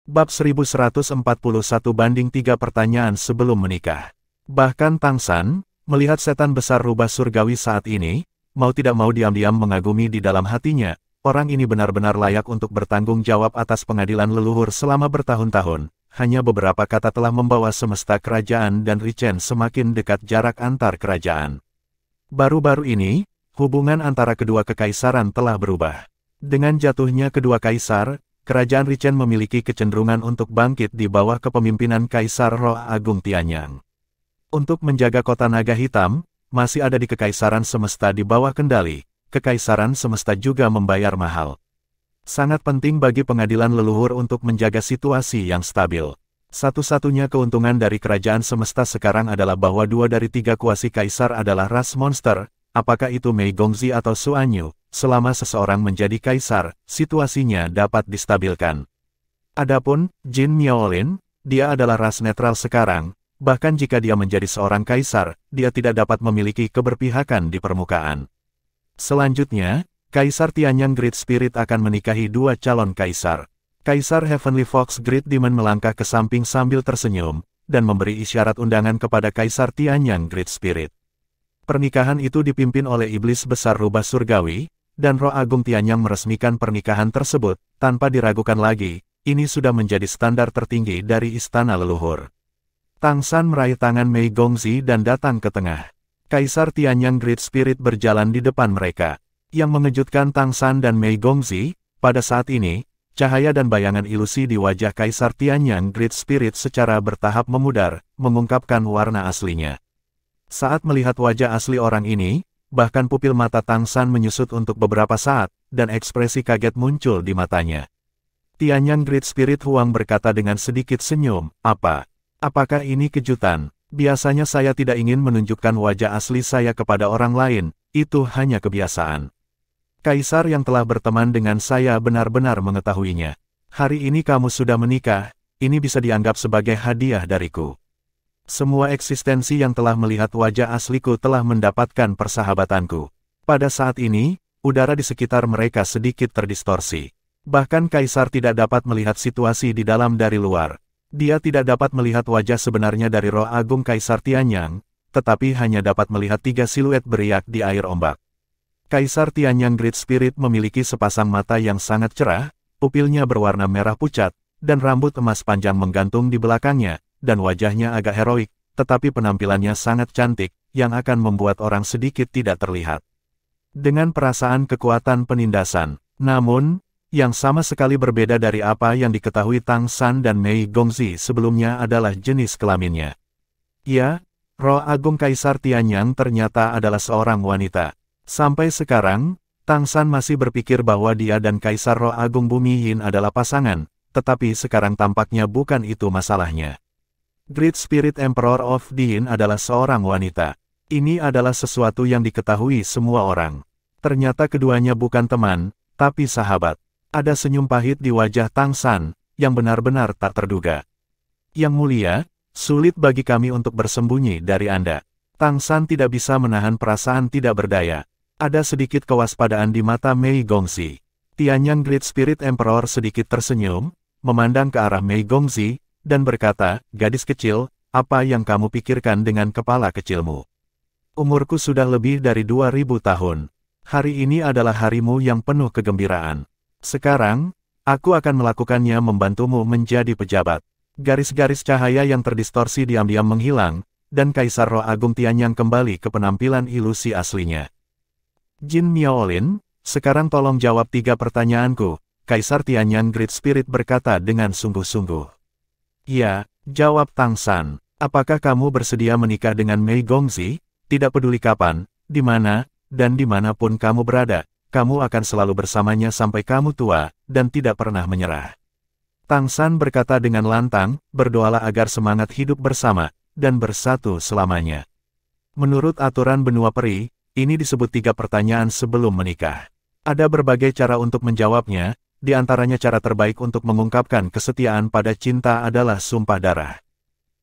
Bab 1141-3 pertanyaan sebelum menikah. Bahkan Tang San, melihat setan besar rubah surgawi saat ini, mau tidak mau diam-diam mengagumi di dalam hatinya, orang ini benar-benar layak untuk bertanggung jawab atas pengadilan leluhur selama bertahun-tahun. Hanya beberapa kata telah membawa semesta kerajaan dan Richen semakin dekat jarak antar kerajaan. Baru-baru ini, hubungan antara kedua kekaisaran telah berubah. Dengan jatuhnya kedua kaisar, Kerajaan Richen memiliki kecenderungan untuk bangkit di bawah kepemimpinan Kaisar Roh Agung Tianyang. Untuk menjaga kota naga hitam, masih ada di Kekaisaran Semesta di bawah kendali, Kekaisaran Semesta juga membayar mahal. Sangat penting bagi pengadilan leluhur untuk menjaga situasi yang stabil. Satu-satunya keuntungan dari Kerajaan Semesta sekarang adalah bahwa 2 dari 3 kuasi kaisar adalah ras monster, apakah itu Mei Gongzi atau Su Anyu. Selama seseorang menjadi kaisar, situasinya dapat distabilkan. Adapun Jin Miaolin, dia adalah ras netral sekarang, bahkan jika dia menjadi seorang kaisar, dia tidak dapat memiliki keberpihakan di permukaan. Selanjutnya, Kaisar Tianyang Great Spirit akan menikahi 2 calon kaisar. Kaisar Heavenly Fox Great Demon melangkah ke samping sambil tersenyum, dan memberi isyarat undangan kepada Kaisar Tianyang Great Spirit. Pernikahan itu dipimpin oleh Iblis Besar Rubah Surgawi, dan Roh Agung Tianyang meresmikan pernikahan tersebut, tanpa diragukan lagi, ini sudah menjadi standar tertinggi dari istana leluhur. Tang San meraih tangan Mei Gongzi dan datang ke tengah. Kaisar Tianyang Great Spirit berjalan di depan mereka. Yang mengejutkan Tang San dan Mei Gongzi, pada saat ini, cahaya dan bayangan ilusi di wajah Kaisar Tianyang Great Spirit secara bertahap memudar, mengungkapkan warna aslinya. Saat melihat wajah asli orang ini, bahkan pupil mata Tang San menyusut untuk beberapa saat, dan ekspresi kaget muncul di matanya. Tianyang Great Spirit Huang berkata dengan sedikit senyum, apakah ini kejutan? Biasanya saya tidak ingin menunjukkan wajah asli saya kepada orang lain, itu hanya kebiasaan. Kaisar yang telah berteman dengan saya benar-benar mengetahuinya. Hari ini kamu sudah menikah, ini bisa dianggap sebagai hadiah dariku. Semua eksistensi yang telah melihat wajah asliku telah mendapatkan persahabatanku. Pada saat ini, udara di sekitar mereka sedikit terdistorsi. Bahkan Kaisar tidak dapat melihat situasi di dalam dari luar. Dia tidak dapat melihat wajah sebenarnya dari Roh Agung Kaisar Tianyang, tetapi hanya dapat melihat 3 siluet beriak di air ombak. Kaisar Tianyang Great Spirit memiliki sepasang mata yang sangat cerah, pupilnya berwarna merah pucat, dan rambut emas panjang menggantung di belakangnya, dan wajahnya agak heroik, tetapi penampilannya sangat cantik, yang akan membuat orang sedikit tidak terlihat. Dengan perasaan kekuatan penindasan, namun, yang sama sekali berbeda dari apa yang diketahui Tang San dan Mei Gongzi sebelumnya adalah jenis kelaminnya. Ya, Roh Agung Kaisar Tianyang ternyata adalah seorang wanita. Sampai sekarang, Tang San masih berpikir bahwa dia dan Kaisar Roh Agung Bumi Yin adalah pasangan, tetapi sekarang tampaknya bukan itu masalahnya. Great Spirit Emperor of the Yin adalah seorang wanita. Ini adalah sesuatu yang diketahui semua orang. Ternyata keduanya bukan teman, tapi sahabat. Ada senyum pahit di wajah Tang San, yang benar-benar tak terduga. Yang mulia, sulit bagi kami untuk bersembunyi dari Anda. Tang San tidak bisa menahan perasaan tidak berdaya. Ada sedikit kewaspadaan di mata Mei Gongzi. Tianyang Great Spirit Emperor sedikit tersenyum, memandang ke arah Mei Gongzi, dan berkata, gadis kecil, apa yang kamu pikirkan dengan kepala kecilmu? Umurku sudah lebih dari 2000 tahun. Hari ini adalah harimu yang penuh kegembiraan. Sekarang, aku akan melakukannya membantumu menjadi pejabat. Garis-garis cahaya yang terdistorsi diam-diam menghilang, dan Kaisar Roh Agung Tianyang kembali ke penampilan ilusi aslinya. Jin Miaolin, sekarang tolong jawab 3 pertanyaanku, Kaisar Tianyang Great Spirit berkata dengan sungguh-sungguh. Ya, jawab Tang San. Apakah kamu bersedia menikah dengan Mei Gongzi? Tidak peduli kapan, di mana, dan dimanapun kamu berada, kamu akan selalu bersamanya sampai kamu tua, dan tidak pernah menyerah. Tang San berkata dengan lantang, berdoalah agar semangat hidup bersama, dan bersatu selamanya. Menurut aturan benua peri, ini disebut 3 pertanyaan sebelum menikah. Ada berbagai cara untuk menjawabnya. Di antaranya cara terbaik untuk mengungkapkan kesetiaan pada cinta adalah sumpah darah.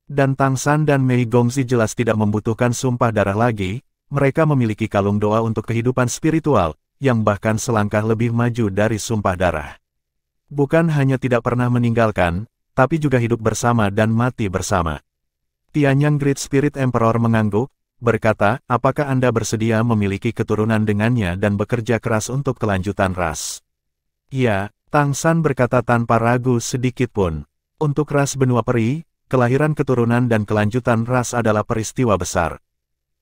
Dan Tang San dan Mei Gongzi jelas tidak membutuhkan sumpah darah lagi, mereka memiliki kalung doa untuk kehidupan spiritual, yang bahkan selangkah lebih maju dari sumpah darah. Bukan hanya tidak pernah meninggalkan, tapi juga hidup bersama dan mati bersama. Tianyang Great Spirit Emperor mengangguk, berkata, apakah Anda bersedia memiliki keturunan dengannya dan bekerja keras untuk kelanjutan ras? Ya, Tang San berkata tanpa ragu sedikit pun. Untuk ras benua peri, kelahiran keturunan dan kelanjutan ras adalah peristiwa besar.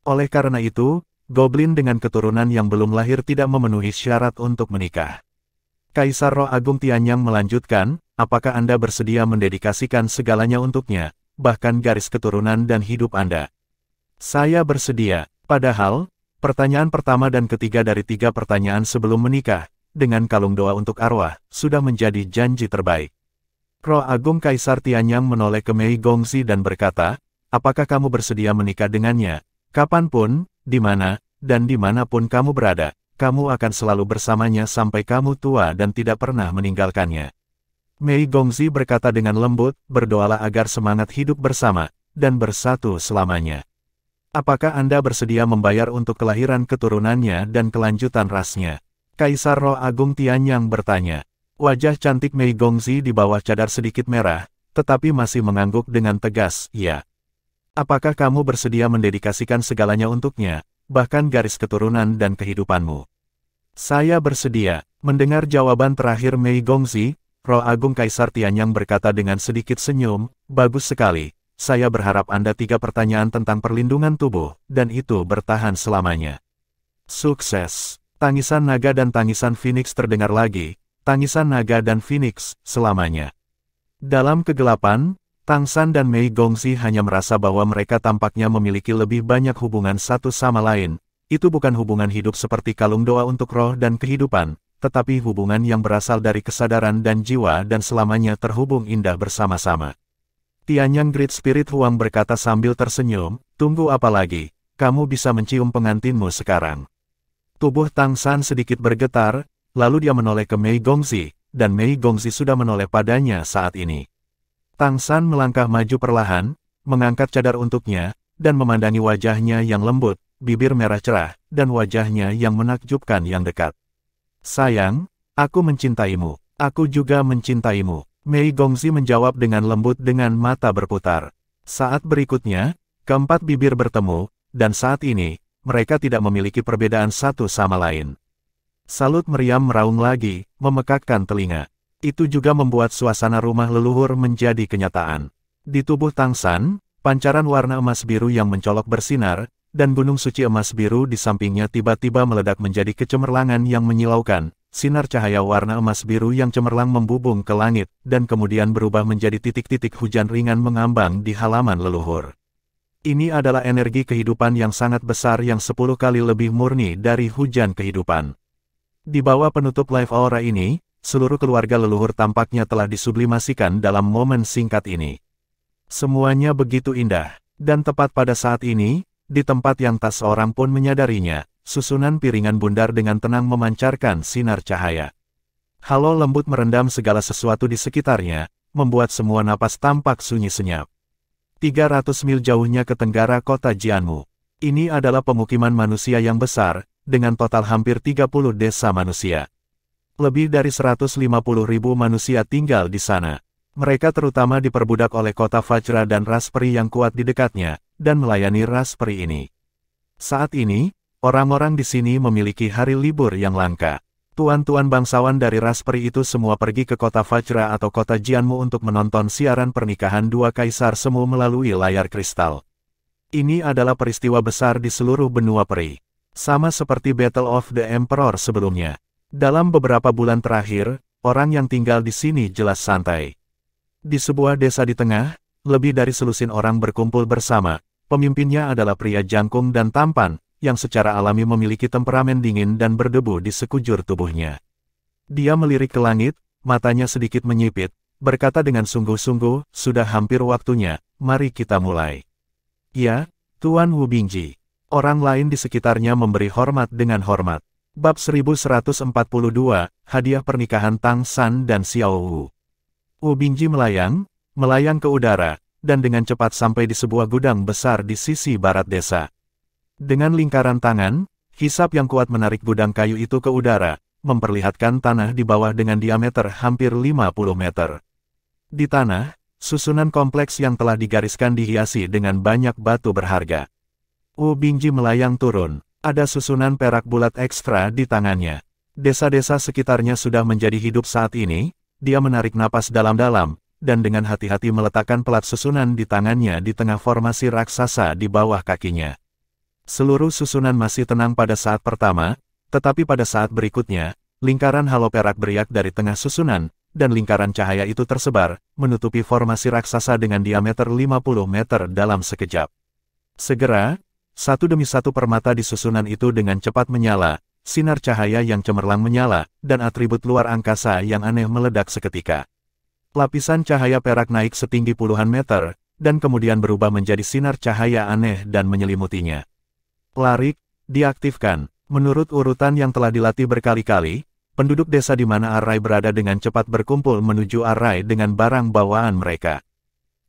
Oleh karena itu, goblin dengan keturunan yang belum lahir tidak memenuhi syarat untuk menikah. Kaisar Roh Agung Tianyang melanjutkan, apakah Anda bersedia mendedikasikan segalanya untuknya, bahkan garis keturunan dan hidup Anda? Saya bersedia. Padahal, pertanyaan pertama dan ketiga dari 3 pertanyaan sebelum menikah, dengan kalung doa untuk arwah, sudah menjadi janji terbaik. Roh Agung Kaisar Tianyang menoleh ke Mei Gongzi dan berkata, apakah kamu bersedia menikah dengannya? Kapanpun, di mana, dan dimanapun kamu berada, kamu akan selalu bersamanya sampai kamu tua dan tidak pernah meninggalkannya. Mei Gongzi berkata dengan lembut, berdoalah agar semangat hidup bersama, dan bersatu selamanya. Apakah Anda bersedia membayar untuk kelahiran keturunannya dan kelanjutan rasnya? Kaisar Roh Agung Tianyang bertanya. Wajah cantik Mei Gongzi di bawah cadar sedikit merah, tetapi masih mengangguk dengan tegas, ya. Apakah kamu bersedia mendedikasikan segalanya untuknya, bahkan garis keturunan dan kehidupanmu? Saya bersedia. Mendengar jawaban terakhir Mei Gongzi, Roh Agung Kaisar Tianyang berkata dengan sedikit senyum, bagus sekali, saya berharap Anda 3 pertanyaan tentang perlindungan tubuh, dan itu bertahan selamanya. Sukses. Tangisan naga dan tangisan Phoenix terdengar lagi. Tangisan naga dan Phoenix, selamanya. Dalam kegelapan, Tang San dan Mei Gongzi hanya merasa bahwa mereka tampaknya memiliki lebih banyak hubungan satu sama lain. Itu bukan hubungan hidup seperti kalung doa untuk roh dan kehidupan, tetapi hubungan yang berasal dari kesadaran dan jiwa dan selamanya terhubung indah bersama-sama. Tianyang Great Spirit Huang berkata sambil tersenyum, tunggu apa lagi, kamu bisa mencium pengantinmu sekarang. Tubuh Tang San sedikit bergetar, lalu dia menoleh ke Mei Gongzi, dan Mei Gongzi sudah menoleh padanya saat ini. Tang San melangkah maju perlahan, mengangkat cadar untuknya, dan memandangi wajahnya yang lembut, bibir merah cerah, dan wajahnya yang menakjubkan yang dekat. Sayang, aku mencintaimu. Aku juga mencintaimu. Mei Gongzi menjawab dengan lembut dengan mata berputar. Saat berikutnya, keempat bibir bertemu, dan saat ini, mereka tidak memiliki perbedaan satu sama lain. Salut meriam meraung lagi, memekakkan telinga. Itu juga membuat suasana rumah leluhur menjadi kenyataan. Di tubuh Tang San, pancaran warna emas biru yang mencolok bersinar, dan gunung suci emas biru di sampingnya tiba-tiba meledak menjadi kecemerlangan yang menyilaukan. Sinar cahaya warna emas biru yang cemerlang membubung ke langit, dan kemudian berubah menjadi titik-titik hujan ringan mengambang di halaman leluhur. Ini adalah energi kehidupan yang sangat besar yang 10 kali lebih murni dari hujan kehidupan. Di bawah penutup live aura ini, seluruh keluarga leluhur tampaknya telah disublimasikan dalam momen singkat ini. Semuanya begitu indah, dan tepat pada saat ini, di tempat yang tak seorang pun menyadarinya, susunan piringan bundar dengan tenang memancarkan sinar cahaya. Halo lembut merendam segala sesuatu di sekitarnya, membuat semua napas tampak sunyi senyap. 300 mil jauhnya ke tenggara kota Jianmu. Ini adalah pemukiman manusia yang besar, dengan total hampir 30 desa manusia. Lebih dari 150.000 manusia tinggal di sana. Mereka terutama diperbudak oleh kota Vajra dan ras peri yang kuat di dekatnya, dan melayani ras peri ini. Saat ini, orang-orang di sini memiliki hari libur yang langka. Tuan-tuan bangsawan dari ras peri itu semua pergi ke kota Vajra atau kota Jianmu untuk menonton siaran pernikahan dua kaisar semu melalui layar kristal. Ini adalah peristiwa besar di seluruh benua peri. Sama seperti Battle of the Emperor sebelumnya. Dalam beberapa bulan terakhir, orang yang tinggal di sini jelas santai. Di sebuah desa di tengah, lebih dari selusin orang berkumpul bersama. Pemimpinnya adalah pria jangkung dan tampan, yang secara alami memiliki temperamen dingin dan berdebu di sekujur tubuhnya. Dia melirik ke langit, matanya sedikit menyipit, berkata dengan sungguh-sungguh, sudah hampir waktunya, mari kita mulai. Ya, Tuan Wu Bingji. Orang lain di sekitarnya memberi hormat dengan hormat. Bab 1142, Hadiah Pernikahan Tang San dan Xiao Wu. Wu Bingji melayang ke udara, dan dengan cepat sampai di sebuah gudang besar di sisi barat desa. Dengan lingkaran tangan, hisap yang kuat menarik gudang kayu itu ke udara, memperlihatkan tanah di bawah dengan diameter hampir 50 meter. Di tanah, susunan kompleks yang telah digariskan dihiasi dengan banyak batu berharga. Wu Bingji melayang turun, ada susunan perak bulat ekstra di tangannya. Desa-desa sekitarnya sudah menjadi hidup saat ini, dia menarik napas dalam-dalam, dan dengan hati-hati meletakkan pelat susunan di tangannya di tengah formasi raksasa di bawah kakinya. Seluruh susunan masih tenang pada saat pertama, tetapi pada saat berikutnya, lingkaran halo perak beriak dari tengah susunan, dan lingkaran cahaya itu tersebar, menutupi formasi raksasa dengan diameter 50 meter dalam sekejap. Segera, satu demi satu permata di susunan itu dengan cepat menyala, sinar cahaya yang cemerlang menyala, dan atribut luar angkasa yang aneh meledak seketika. Lapisan cahaya perak naik setinggi puluhan meter, dan kemudian berubah menjadi sinar cahaya aneh dan menyelimutinya. Larik, diaktifkan. Menurut urutan yang telah dilatih berkali-kali, penduduk desa di mana Arai berada dengan cepat berkumpul menuju Arai dengan barang bawaan mereka.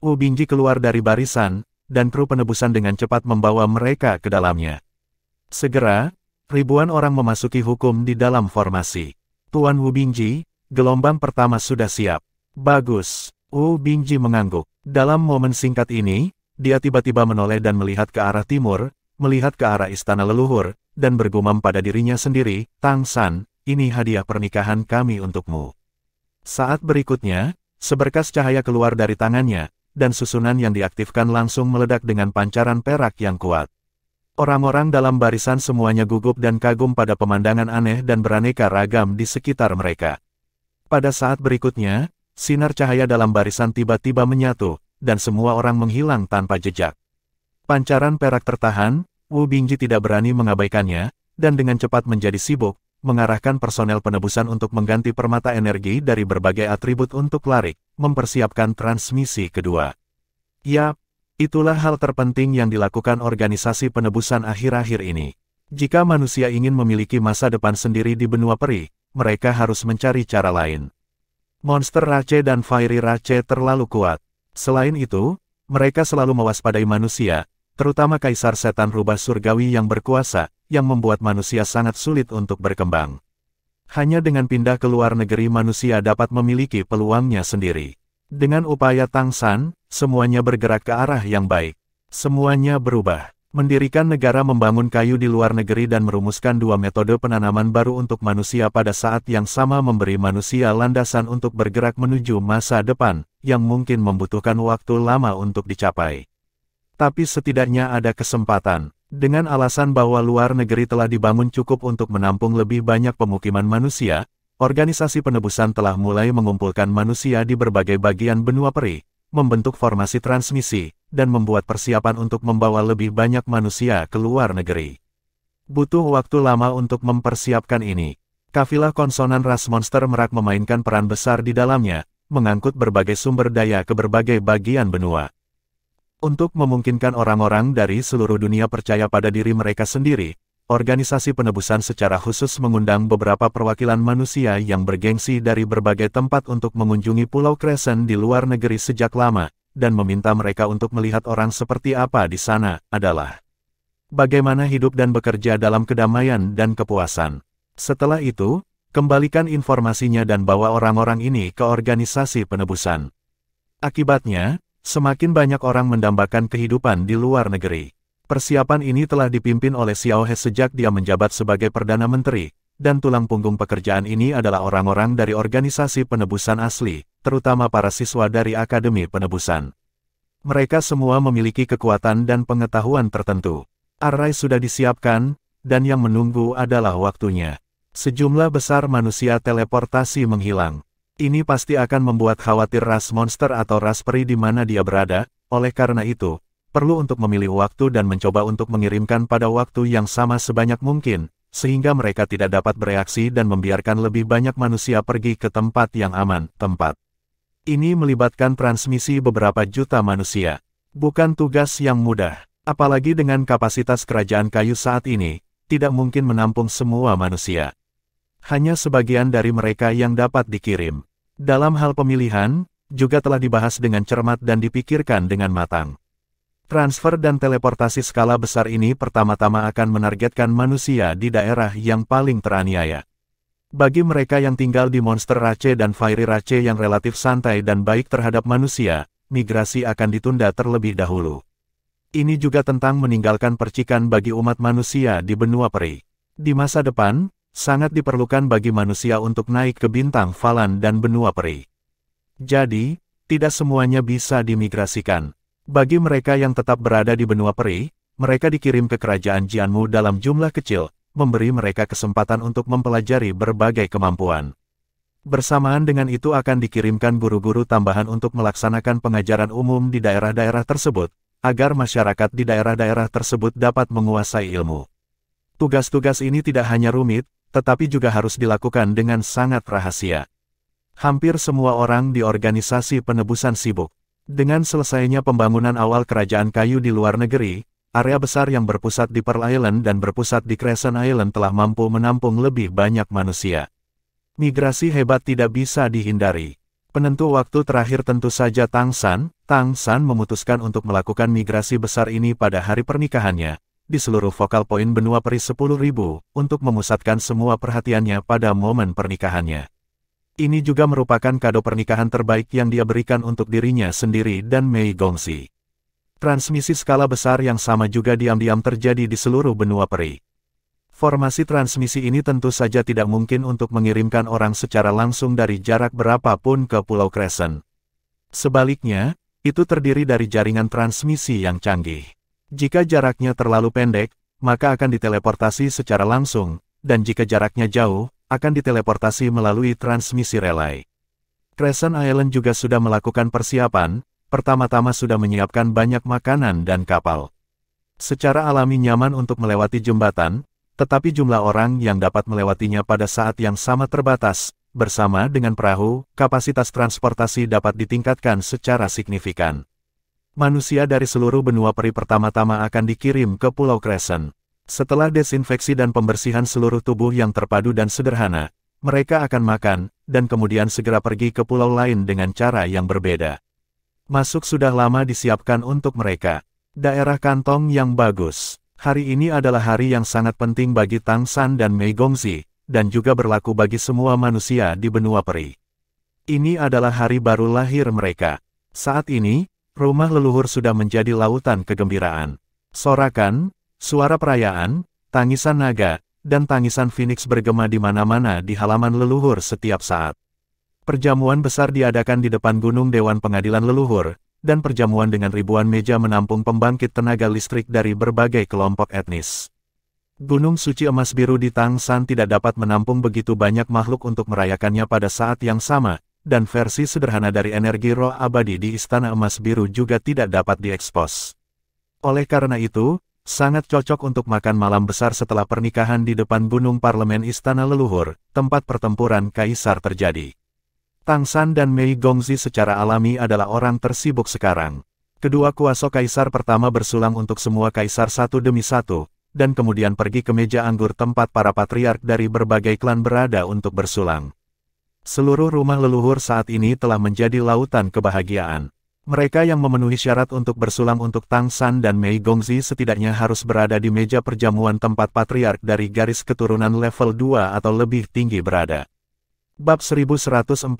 Wu Bingji keluar dari barisan, dan kru penebusan dengan cepat membawa mereka ke dalamnya. Segera, ribuan orang memasuki hukum di dalam formasi. Tuan Wu Bingji, gelombang pertama sudah siap. Bagus, Wu Bingji mengangguk. Dalam momen singkat ini, dia tiba-tiba menoleh dan melihat ke arah timur, melihat ke arah istana leluhur, dan bergumam pada dirinya sendiri, Tang San, ini hadiah pernikahan kami untukmu. Saat berikutnya, seberkas cahaya keluar dari tangannya, dan susunan yang diaktifkan langsung meledak dengan pancaran perak yang kuat. Orang-orang dalam barisan semuanya gugup dan kagum pada pemandangan aneh dan beraneka ragam di sekitar mereka. Pada saat berikutnya, sinar cahaya dalam barisan tiba-tiba menyatu, dan semua orang menghilang tanpa jejak. Pancaran perak tertahan, Wu Bingji tidak berani mengabaikannya, dan dengan cepat menjadi sibuk, mengarahkan personel penebusan untuk mengganti permata energi dari berbagai atribut untuk larik, mempersiapkan transmisi kedua. Yap, itulah hal terpenting yang dilakukan organisasi penebusan akhir-akhir ini. Jika manusia ingin memiliki masa depan sendiri di benua peri, mereka harus mencari cara lain. Monster Rache dan Fiery Rache terlalu kuat. Selain itu, mereka selalu mewaspadai manusia, terutama Kaisar Setan Rubah Surgawi yang berkuasa, yang membuat manusia sangat sulit untuk berkembang. Hanya dengan pindah ke luar negeri manusia dapat memiliki peluangnya sendiri. Dengan upaya Tang San, semuanya bergerak ke arah yang baik. Semuanya berubah. Mendirikan negara membangun kayu di luar negeri dan merumuskan dua metode penanaman baru untuk manusia pada saat yang sama memberi manusia landasan untuk bergerak menuju masa depan, yang mungkin membutuhkan waktu lama untuk dicapai. Tapi setidaknya ada kesempatan. Dengan alasan bahwa luar negeri telah dibangun cukup untuk menampung lebih banyak pemukiman manusia, organisasi penebusan telah mulai mengumpulkan manusia di berbagai bagian benua peri, membentuk formasi transmisi, dan membuat persiapan untuk membawa lebih banyak manusia ke luar negeri. Butuh waktu lama untuk mempersiapkan ini. Kafilah konsonan ras monster merak memainkan peran besar di dalamnya, mengangkut berbagai sumber daya ke berbagai bagian benua. Untuk memungkinkan orang-orang dari seluruh dunia percaya pada diri mereka sendiri, organisasi penebusan secara khusus mengundang beberapa perwakilan manusia yang bergengsi dari berbagai tempat untuk mengunjungi Pulau Crescent di luar negeri sejak lama, dan meminta mereka untuk melihat orang seperti apa di sana, adalah bagaimana hidup dan bekerja dalam kedamaian dan kepuasan. Setelah itu, kembalikan informasinya dan bawa orang-orang ini ke organisasi penebusan. Akibatnya, semakin banyak orang mendambakan kehidupan di luar negeri. Persiapan ini telah dipimpin oleh Xiao He sejak dia menjabat sebagai Perdana Menteri, dan tulang punggung pekerjaan ini adalah orang-orang dari organisasi penebusan asli, terutama para siswa dari Akademi Penebusan. Mereka semua memiliki kekuatan dan pengetahuan tertentu. Arai sudah disiapkan, dan yang menunggu adalah waktunya. Sejumlah besar manusia teleportasi menghilang. Ini pasti akan membuat khawatir ras monster atau ras peri di mana dia berada, oleh karena itu, perlu untuk memilih waktu dan mencoba untuk mengirimkan pada waktu yang sama sebanyak mungkin, sehingga mereka tidak dapat bereaksi dan membiarkan lebih banyak manusia pergi ke tempat yang aman. Ini melibatkan transmisi beberapa juta manusia. Bukan tugas yang mudah, apalagi dengan kapasitas kerajaan kayu saat ini, tidak mungkin menampung semua manusia. Hanya sebagian dari mereka yang dapat dikirim. Dalam hal pemilihan, juga telah dibahas dengan cermat dan dipikirkan dengan matang. Transfer dan teleportasi skala besar ini pertama-tama akan menargetkan manusia di daerah yang paling teraniaya. Bagi mereka yang tinggal di Monster Rache dan Fiery Rache yang relatif santai dan baik terhadap manusia, migrasi akan ditunda terlebih dahulu. Ini juga tentang meninggalkan percikan bagi umat manusia di benua peri. Di masa depan, sangat diperlukan bagi manusia untuk naik ke bintang Falan dan benua peri. Jadi, tidak semuanya bisa dimigrasikan. Bagi mereka yang tetap berada di benua peri, mereka dikirim ke kerajaan Jianmu dalam jumlah kecil, memberi mereka kesempatan untuk mempelajari berbagai kemampuan. Bersamaan dengan itu akan dikirimkan guru-guru tambahan untuk melaksanakan pengajaran umum di daerah-daerah tersebut, agar masyarakat di daerah-daerah tersebut dapat menguasai ilmu. Tugas-tugas ini tidak hanya rumit, tetapi juga harus dilakukan dengan sangat rahasia. Hampir semua orang di organisasi penebusan sibuk. Dengan selesainya pembangunan awal kerajaan kayu di luar negeri, area besar yang berpusat di Pearl Island dan berpusat di Crescent Island telah mampu menampung lebih banyak manusia. Migrasi hebat tidak bisa dihindari. Penentu waktu terakhir tentu saja Tang San. Tang San memutuskan untuk melakukan migrasi besar ini pada hari pernikahannya, di seluruh vokal poin benua peri 10.000, untuk memusatkan semua perhatiannya pada momen pernikahannya. Ini juga merupakan kado pernikahan terbaik yang dia berikan untuk dirinya sendiri dan Mei Gongxi. Transmisi skala besar yang sama juga diam-diam terjadi di seluruh benua peri. Formasi transmisi ini tentu saja tidak mungkin untuk mengirimkan orang secara langsung dari jarak berapapun ke Pulau Crescent. Sebaliknya, itu terdiri dari jaringan transmisi yang canggih. Jika jaraknya terlalu pendek, maka akan diteleportasi secara langsung, dan jika jaraknya jauh, akan diteleportasi melalui transmisi relay. Crescent Island juga sudah melakukan persiapan, pertama-tama sudah menyiapkan banyak makanan dan kapal. Secara alami nyaman untuk melewati jembatan, tetapi jumlah orang yang dapat melewatinya pada saat yang sama terbatas. Bersama dengan perahu, kapasitas transportasi dapat ditingkatkan secara signifikan. Manusia dari seluruh benua peri pertama-tama akan dikirim ke Pulau Crescent. Setelah desinfeksi dan pembersihan seluruh tubuh yang terpadu dan sederhana, mereka akan makan, dan kemudian segera pergi ke pulau lain dengan cara yang berbeda. Masuk sudah lama disiapkan untuk mereka. Daerah kantong yang bagus. Hari ini adalah hari yang sangat penting bagi Tang San dan Mei Gongxi, dan juga berlaku bagi semua manusia di benua peri. Ini adalah hari baru lahir mereka. Saat ini, rumah leluhur sudah menjadi lautan kegembiraan. Sorakan, suara perayaan, tangisan naga, dan tangisan Phoenix bergema di mana-mana di halaman leluhur setiap saat. Perjamuan besar diadakan di depan Gunung Dewan Pengadilan Leluhur, dan perjamuan dengan ribuan meja menampung pembangkit tenaga listrik dari berbagai kelompok etnis. Gunung Suci Emas Biru di Tang San tidak dapat menampung begitu banyak makhluk untuk merayakannya pada saat yang sama, dan versi sederhana dari energi roh abadi di Istana Emas Biru juga tidak dapat diekspos. Oleh karena itu, sangat cocok untuk makan malam besar setelah pernikahan di depan Gunung Parlemen Istana Leluhur, tempat pertempuran Kaisar terjadi. Tang San dan Mei Gongxi secara alami adalah orang tersibuk sekarang. Kedua kuasa Kaisar pertama bersulang untuk semua Kaisar satu demi satu, dan kemudian pergi ke meja anggur tempat para patriark dari berbagai klan berada untuk bersulang. Seluruh rumah leluhur saat ini telah menjadi lautan kebahagiaan. Mereka yang memenuhi syarat untuk bersulang untuk Tang San dan Mei Gongxi setidaknya harus berada di meja perjamuan tempat patriark dari garis keturunan level 2 atau lebih tinggi berada. Bab 1143,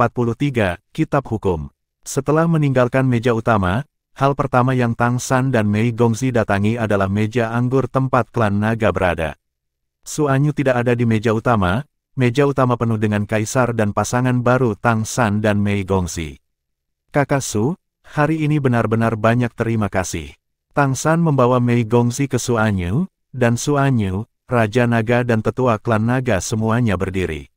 Kitab Hukum. Setelah meninggalkan meja utama, hal pertama yang Tang San dan Mei Gongxi datangi adalah meja anggur tempat klan naga berada. Su Anyu tidak ada di meja utama penuh dengan Kaisar dan pasangan baru Tang San dan Mei Gongxi. Kakak Su, hari ini benar-benar banyak terima kasih. Tang San membawa Mei Gongxi ke Su Anyu, dan Su Anyu, Raja Naga dan tetua klan naga semuanya berdiri.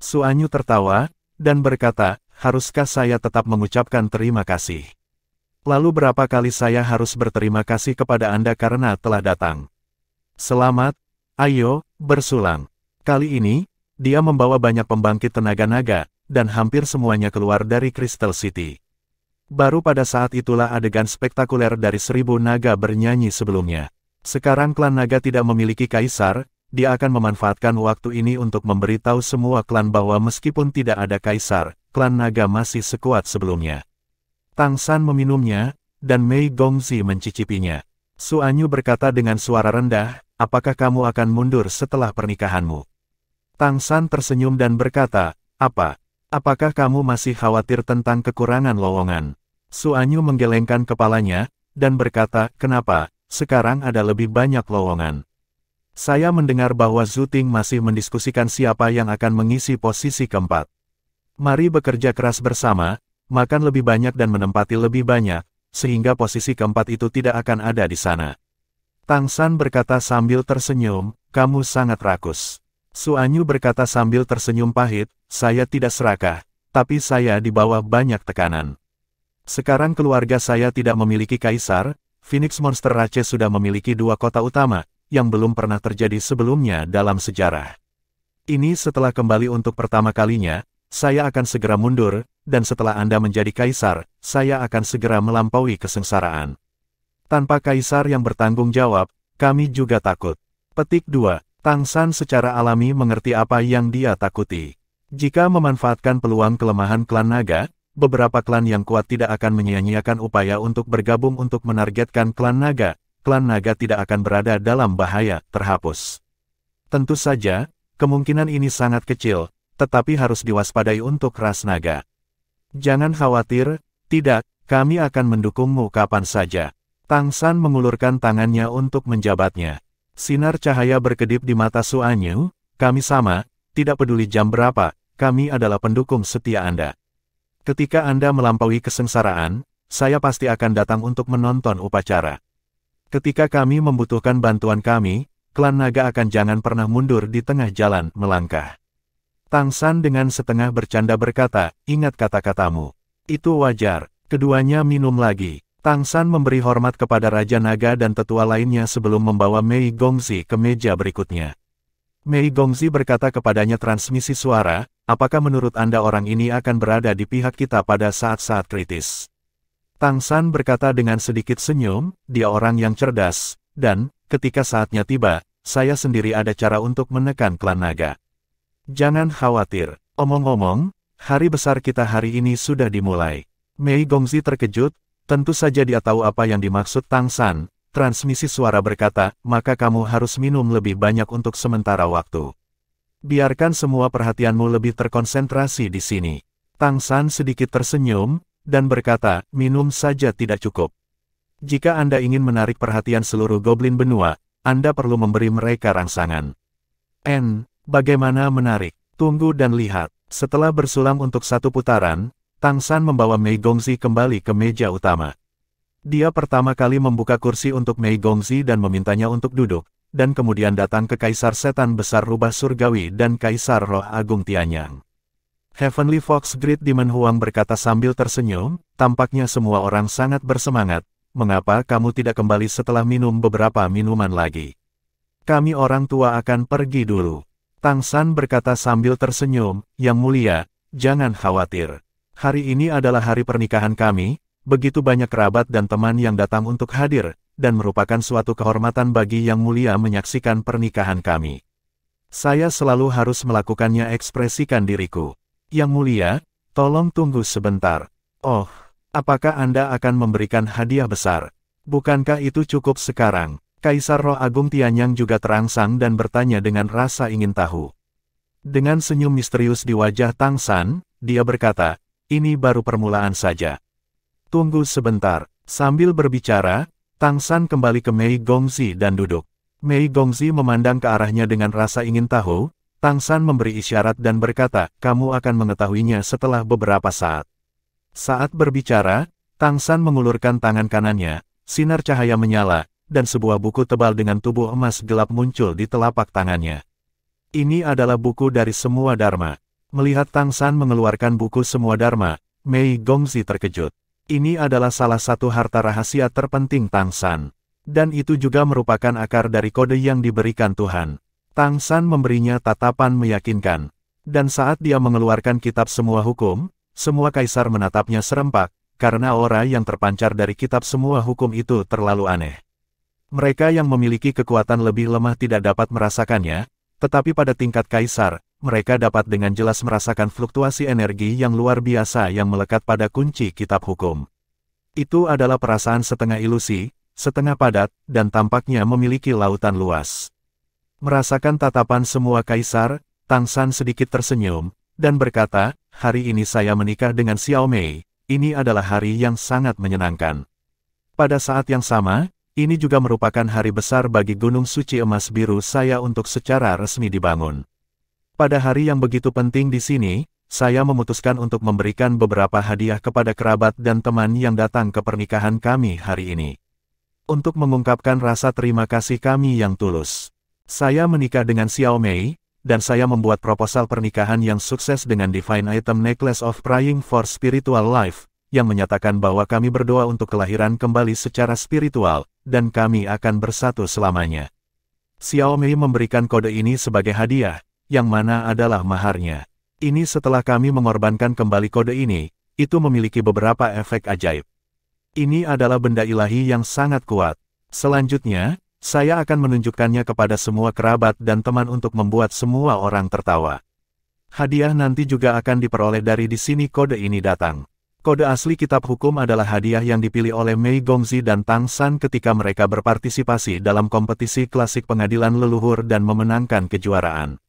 Su Anyu tertawa, dan berkata, haruskah saya tetap mengucapkan terima kasih? Lalu berapa kali saya harus berterima kasih kepada Anda karena telah datang? Selamat, ayo, bersulang. Kali ini, dia membawa banyak pembangkit tenaga naga, dan hampir semuanya keluar dari Crystal City. Baru pada saat itulah adegan spektakuler dari 1000 naga bernyanyi sebelumnya. Sekarang klan naga tidak memiliki kaisar, dia akan memanfaatkan waktu ini untuk memberitahu semua klan bahwa meskipun tidak ada kaisar, klan naga masih sekuat sebelumnya. Tang San meminumnya, dan Mei Gongxi mencicipinya. Su Anyu berkata dengan suara rendah, apakah kamu akan mundur setelah pernikahanmu? Tang San tersenyum dan berkata, apakah kamu masih khawatir tentang kekurangan lowongan? Su Anyu menggelengkan kepalanya, dan berkata, kenapa, sekarang ada lebih banyak lowongan. Saya mendengar bahwa Zhu Ting masih mendiskusikan siapa yang akan mengisi posisi keempat. Mari bekerja keras bersama, makan lebih banyak dan menempati lebih banyak, sehingga posisi keempat itu tidak akan ada di sana. Tang San berkata sambil tersenyum, kamu sangat rakus. Su Anyu berkata sambil tersenyum pahit, saya tidak serakah, tapi saya di bawah banyak tekanan. Sekarang keluarga saya tidak memiliki kaisar, Phoenix Monster Rache sudah memiliki 2 kota utama, yang belum pernah terjadi sebelumnya dalam sejarah. Ini setelah kembali untuk pertama kalinya, saya akan segera mundur, dan setelah Anda menjadi kaisar, saya akan segera melampaui kesengsaraan. Tanpa kaisar yang bertanggung jawab, kami juga takut. Petik 2. Tang San secara alami mengerti apa yang dia takuti. Jika memanfaatkan peluang kelemahan klan naga, beberapa klan yang kuat tidak akan menyia-nyiakan upaya untuk bergabung untuk menargetkan klan naga tidak akan berada dalam bahaya terhapus. Tentu saja, kemungkinan ini sangat kecil, tetapi harus diwaspadai untuk ras naga. Jangan khawatir, tidak, kami akan mendukungmu kapan saja. Tang San mengulurkan tangannya untuk menjabatnya. Sinar cahaya berkedip di mata Su Anyu, kami sama, tidak peduli jam berapa, kami adalah pendukung setia Anda. Ketika Anda melampaui kesengsaraan, saya pasti akan datang untuk menonton upacara. Ketika kami membutuhkan bantuan kami, klan naga akan jangan pernah mundur di tengah jalan melangkah. Tang San dengan setengah bercanda berkata, ingat kata-katamu. Itu wajar. Keduanya minum lagi. Tang San memberi hormat kepada Raja Naga dan tetua lainnya sebelum membawa Mei Gongzi ke meja berikutnya. Mei Gongzi berkata kepadanya transmisi suara, apakah menurut Anda orang ini akan berada di pihak kita pada saat-saat kritis? Tang San berkata dengan sedikit senyum, dia orang yang cerdas, dan, ketika saatnya tiba, saya sendiri ada cara untuk menekan klan naga. Jangan khawatir, omong-omong, hari besar kita hari ini sudah dimulai. Mei Gongzi terkejut, tentu saja dia tahu apa yang dimaksud Tang San. Transmisi suara berkata, maka kamu harus minum lebih banyak untuk sementara waktu. Biarkan semua perhatianmu lebih terkonsentrasi di sini. Tang San sedikit tersenyum, dan berkata, minum saja tidak cukup. Jika Anda ingin menarik perhatian seluruh goblin benua, Anda perlu memberi mereka rangsangan. Bagaimana menarik? Tunggu dan lihat. Setelah bersulam untuk 1 putaran, Tang San membawa Mei Gongzi kembali ke meja utama. Dia pertama kali membuka kursi untuk Mei Gongzi dan memintanya untuk duduk, dan kemudian datang ke Kaisar Setan Besar Rubah Surgawi dan Kaisar Roh Agung Tianyang. Heavenly Fox Great Demon Huang berkata sambil tersenyum, tampaknya semua orang sangat bersemangat, mengapa kamu tidak kembali setelah minum beberapa minuman lagi? Kami orang tua akan pergi dulu. Tang San berkata sambil tersenyum, Yang Mulia, jangan khawatir. Hari ini adalah hari pernikahan kami. Begitu banyak kerabat dan teman yang datang untuk hadir, dan merupakan suatu kehormatan bagi Yang Mulia menyaksikan pernikahan kami. Saya selalu harus melakukannya ekspresikan diriku. Yang Mulia, tolong tunggu sebentar. Oh, apakah Anda akan memberikan hadiah besar? Bukankah itu cukup sekarang? Kaisar Roh Agung Tianyang juga terangsang dan bertanya dengan rasa ingin tahu. Dengan senyum misterius di wajah Tang San, dia berkata, ini baru permulaan saja. Tunggu sebentar. Sambil berbicara, Tang San kembali ke Mei Gongzi dan duduk. Mei Gongzi memandang ke arahnya dengan rasa ingin tahu. Tang San memberi isyarat dan berkata, kamu akan mengetahuinya setelah beberapa saat. Saat berbicara, Tang San mengulurkan tangan kanannya, sinar cahaya menyala, dan sebuah buku tebal dengan tubuh emas gelap muncul di telapak tangannya. Ini adalah buku dari semua Dharma. Melihat Tang San mengeluarkan buku semua Dharma, Mei Gongzi terkejut. Ini adalah salah satu harta rahasia terpenting Tang San. Dan itu juga merupakan akar dari kode yang diberikan Tuhan. Tang San memberinya tatapan meyakinkan. Dan saat dia mengeluarkan kitab semua hukum, semua kaisar menatapnya serempak, karena aura yang terpancar dari kitab semua hukum itu terlalu aneh. Mereka yang memiliki kekuatan lebih lemah tidak dapat merasakannya, tetapi pada tingkat kaisar, mereka dapat dengan jelas merasakan fluktuasi energi yang luar biasa yang melekat pada kunci kitab hukum. Itu adalah perasaan setengah ilusi, setengah padat, dan tampaknya memiliki lautan luas. Merasakan tatapan semua kaisar, Tang San sedikit tersenyum, dan berkata, hari ini saya menikah dengan Xiao Mei, ini adalah hari yang sangat menyenangkan. Pada saat yang sama, ini juga merupakan hari besar bagi Gunung Suci Emas Biru saya untuk secara resmi dibangun. Pada hari yang begitu penting di sini, saya memutuskan untuk memberikan beberapa hadiah kepada kerabat dan teman yang datang ke pernikahan kami hari ini. Untuk mengungkapkan rasa terima kasih kami yang tulus. Saya menikah dengan Xiao Mei, dan saya membuat proposal pernikahan yang sukses dengan Divine Item Necklace of Praying for Spiritual Life, yang menyatakan bahwa kami berdoa untuk kelahiran kembali secara spiritual, dan kami akan bersatu selamanya. Xiao Mei memberikan kode ini sebagai hadiah, yang mana adalah maharnya. Ini setelah kami mengorbankan kembali kode ini, itu memiliki beberapa efek ajaib. Ini adalah benda ilahi yang sangat kuat. Selanjutnya, saya akan menunjukkannya kepada semua kerabat dan teman untuk membuat semua orang tertawa. Hadiah nanti juga akan diperoleh dari di sini kode ini datang. Kode asli kitab hukum adalah hadiah yang dipilih oleh Mei Gongzi dan Tang San ketika mereka berpartisipasi dalam kompetisi klasik pengadilan leluhur dan memenangkan kejuaraan.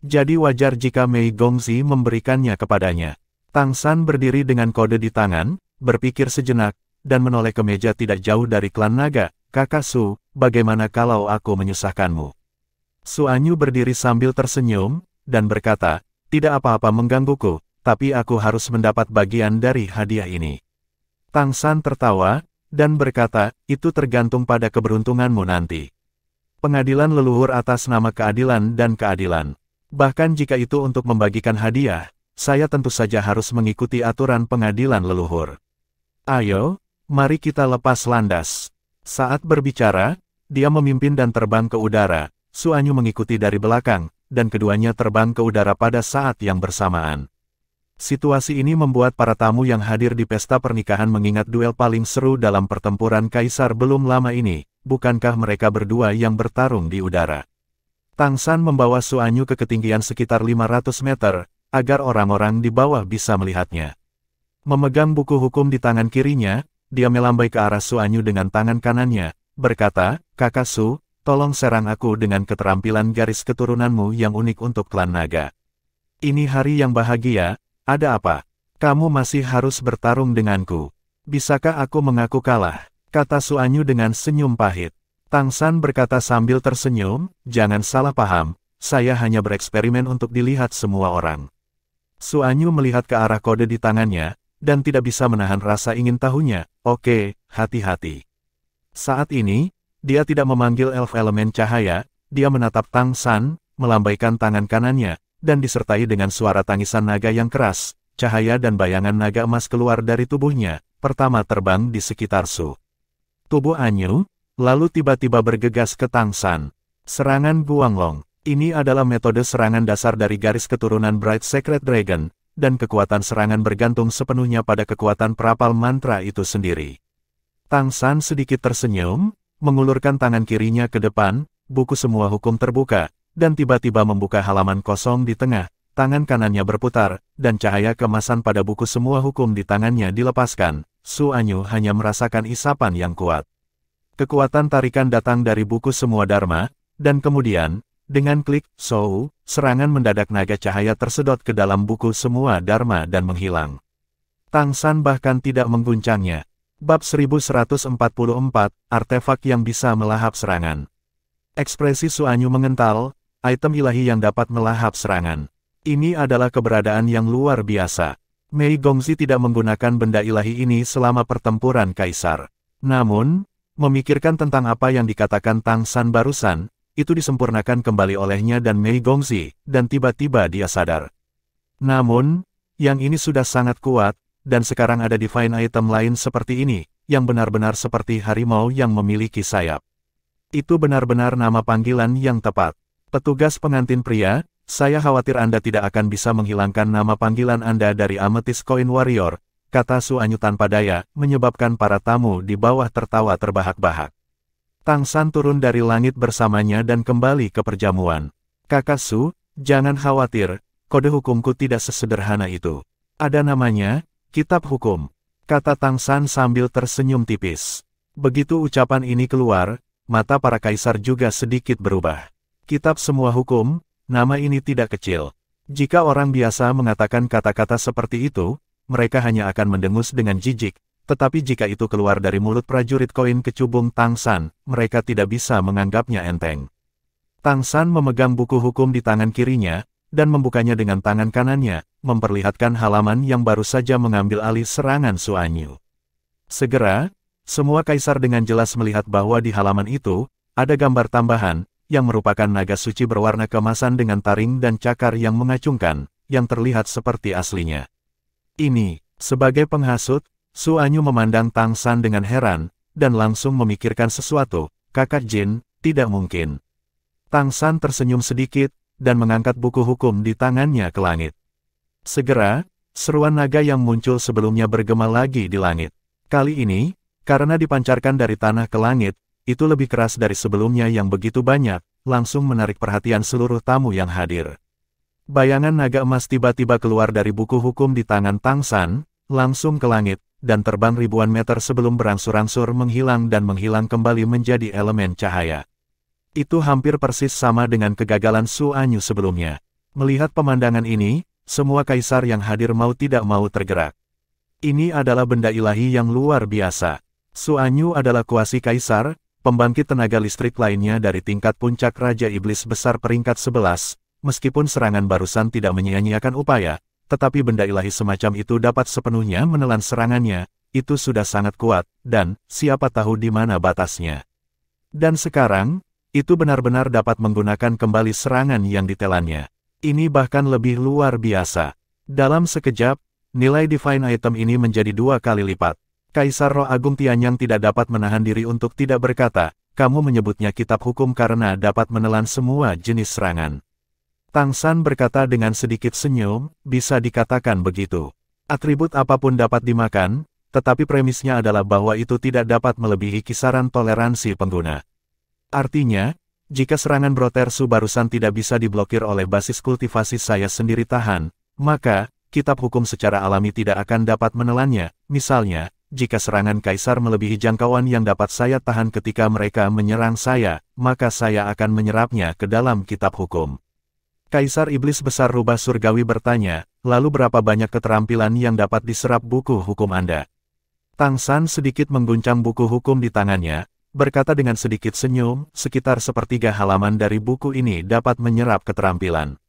Jadi wajar jika Mei Gongzi memberikannya kepadanya. Tang San berdiri dengan kode di tangan, berpikir sejenak, dan menoleh ke meja tidak jauh dari klan naga. Kakak Su, bagaimana kalau aku menyusahkanmu? Su Anyu berdiri sambil tersenyum, dan berkata, tidak apa-apa menggangguku, tapi aku harus mendapat bagian dari hadiah ini. Tang San tertawa, dan berkata, itu tergantung pada keberuntunganmu nanti. Pengadilan leluhur atas nama keadilan dan keadilan. Bahkan jika itu untuk membagikan hadiah, saya tentu saja harus mengikuti aturan pengadilan leluhur. Ayo, mari kita lepas landas. Saat berbicara, dia memimpin dan terbang ke udara, Su Anyu mengikuti dari belakang, dan keduanya terbang ke udara pada saat yang bersamaan. Situasi ini membuat para tamu yang hadir di pesta pernikahan mengingat duel paling seru dalam pertempuran kaisar belum lama ini, bukankah mereka berdua yang bertarung di udara? Tang San membawa Su Anyu ke ketinggian sekitar 500 meter, agar orang-orang di bawah bisa melihatnya. Memegang buku hukum di tangan kirinya, dia melambai ke arah Su Anyu dengan tangan kanannya, berkata, Kakak Su, tolong serang aku dengan keterampilan garis keturunanmu yang unik untuk klan naga. Ini hari yang bahagia, ada apa? Kamu masih harus bertarung denganku. Bisakah aku mengaku kalah? Kata Su Anyu dengan senyum pahit. Tang San berkata sambil tersenyum, jangan salah paham, saya hanya bereksperimen untuk dilihat semua orang. Su Anyu melihat ke arah kode di tangannya, dan tidak bisa menahan rasa ingin tahunya. Oke, hati-hati. Saat ini, dia tidak memanggil elf elemen cahaya, dia menatap Tang San, melambaikan tangan kanannya, dan disertai dengan suara tangisan naga yang keras, cahaya dan bayangan naga emas keluar dari tubuhnya, pertama terbang di sekitar Su. Tubuh Anyu, lalu tiba-tiba bergegas ke Tang San. Serangan Guanglong. Ini adalah metode serangan dasar dari garis keturunan Bright Sacred Dragon, dan kekuatan serangan bergantung sepenuhnya pada kekuatan perapal mantra itu sendiri. Tang San sedikit tersenyum, mengulurkan tangan kirinya ke depan, buku semua hukum terbuka, dan tiba-tiba membuka halaman kosong di tengah, tangan kanannya berputar, dan cahaya keemasan pada buku semua hukum di tangannya dilepaskan. Su Anyu hanya merasakan isapan yang kuat. Kekuatan tarikan datang dari buku semua dharma, dan kemudian, dengan klik, serangan mendadak naga cahaya tersedot ke dalam buku semua dharma dan menghilang. Tang San bahkan tidak mengguncangnya. Bab 1144, artefak yang bisa melahap serangan. Ekspresi Su Anyu mengental, item ilahi yang dapat melahap serangan. Ini adalah keberadaan yang luar biasa. Mei Gongzi tidak menggunakan benda ilahi ini selama pertempuran kaisar. Namun, memikirkan tentang apa yang dikatakan Tang San barusan, itu disempurnakan kembali olehnya dan Mei Gongzi, dan tiba-tiba dia sadar. Namun, yang ini sudah sangat kuat, dan sekarang ada divine item lain seperti ini, yang benar-benar seperti harimau yang memiliki sayap. Itu benar-benar nama panggilan yang tepat. Petugas pengantin pria, saya khawatir Anda tidak akan bisa menghilangkan nama panggilan Anda dari Amethyst Coin Warrior, kata Su Anyu tanpa daya, menyebabkan para tamu di bawah tertawa terbahak-bahak. Tang San turun dari langit bersamanya dan kembali ke perjamuan. Kakak Su, jangan khawatir, kode hukumku tidak sesederhana itu. Ada namanya, kitab hukum, kata Tang San sambil tersenyum tipis. Begitu ucapan ini keluar, mata para kaisar juga sedikit berubah. Kitab semua hukum, nama ini tidak kecil. Jika orang biasa mengatakan kata-kata seperti itu, mereka hanya akan mendengus dengan jijik, tetapi jika itu keluar dari mulut prajurit koin kecubung Tang San, mereka tidak bisa menganggapnya enteng. Tang San memegang buku hukum di tangan kirinya, dan membukanya dengan tangan kanannya, memperlihatkan halaman yang baru saja mengambil alih serangan Su Anyu. Segera, semua kaisar dengan jelas melihat bahwa di halaman itu, ada gambar tambahan, yang merupakan naga suci berwarna keemasan dengan taring dan cakar yang mengacungkan, yang terlihat seperti aslinya. Ini, sebagai penghasut, Su Anyu memandang Tang San dengan heran, dan langsung memikirkan sesuatu. Kakak Jin, tidak mungkin. Tang San tersenyum sedikit, dan mengangkat buku hukum di tangannya ke langit. Segera, seruan naga yang muncul sebelumnya bergema lagi di langit. Kali ini, karena dipancarkan dari tanah ke langit, itu lebih keras dari sebelumnya yang begitu banyak, langsung menarik perhatian seluruh tamu yang hadir. Bayangan naga emas tiba-tiba keluar dari buku hukum di tangan Tang San, langsung ke langit, dan terbang ribuan meter sebelum berangsur-angsur menghilang dan menghilang kembali menjadi elemen cahaya. Itu hampir persis sama dengan kegagalan Su Anyu sebelumnya. Melihat pemandangan ini, semua kaisar yang hadir mau tidak mau tergerak. Ini adalah benda ilahi yang luar biasa. Su Anyu adalah kuasi kaisar, pembangkit tenaga listrik lainnya dari tingkat puncak Raja Iblis Besar peringkat 11, meskipun serangan barusan tidak menyia-nyiakan upaya, tetapi benda ilahi semacam itu dapat sepenuhnya menelan serangannya, itu sudah sangat kuat, dan siapa tahu di mana batasnya. Dan sekarang, itu benar-benar dapat menggunakan kembali serangan yang ditelannya. Ini bahkan lebih luar biasa. Dalam sekejap, nilai divine item ini menjadi 2 kali lipat. Kaisar Roh Agung Tianyang tidak dapat menahan diri untuk tidak berkata, kamu menyebutnya kitab hukum karena dapat menelan semua jenis serangan. Tang San berkata dengan sedikit senyum, bisa dikatakan begitu. Atribut apapun dapat dimakan, tetapi premisnya adalah bahwa itu tidak dapat melebihi kisaran toleransi pengguna. Artinya, jika serangan Brotersu barusan tidak bisa diblokir oleh basis kultivasi saya sendiri tahan, maka, kitab hukum secara alami tidak akan dapat menelannya. Misalnya, jika serangan kaisar melebihi jangkauan yang dapat saya tahan ketika mereka menyerang saya, maka saya akan menyerapnya ke dalam kitab hukum. Kaisar Iblis Besar Rubah Surgawi bertanya, lalu berapa banyak keterampilan yang dapat diserap buku hukum Anda? Tang San sedikit mengguncang buku hukum di tangannya, berkata dengan sedikit senyum, sekitar sepertiga halaman dari buku ini dapat menyerap keterampilan.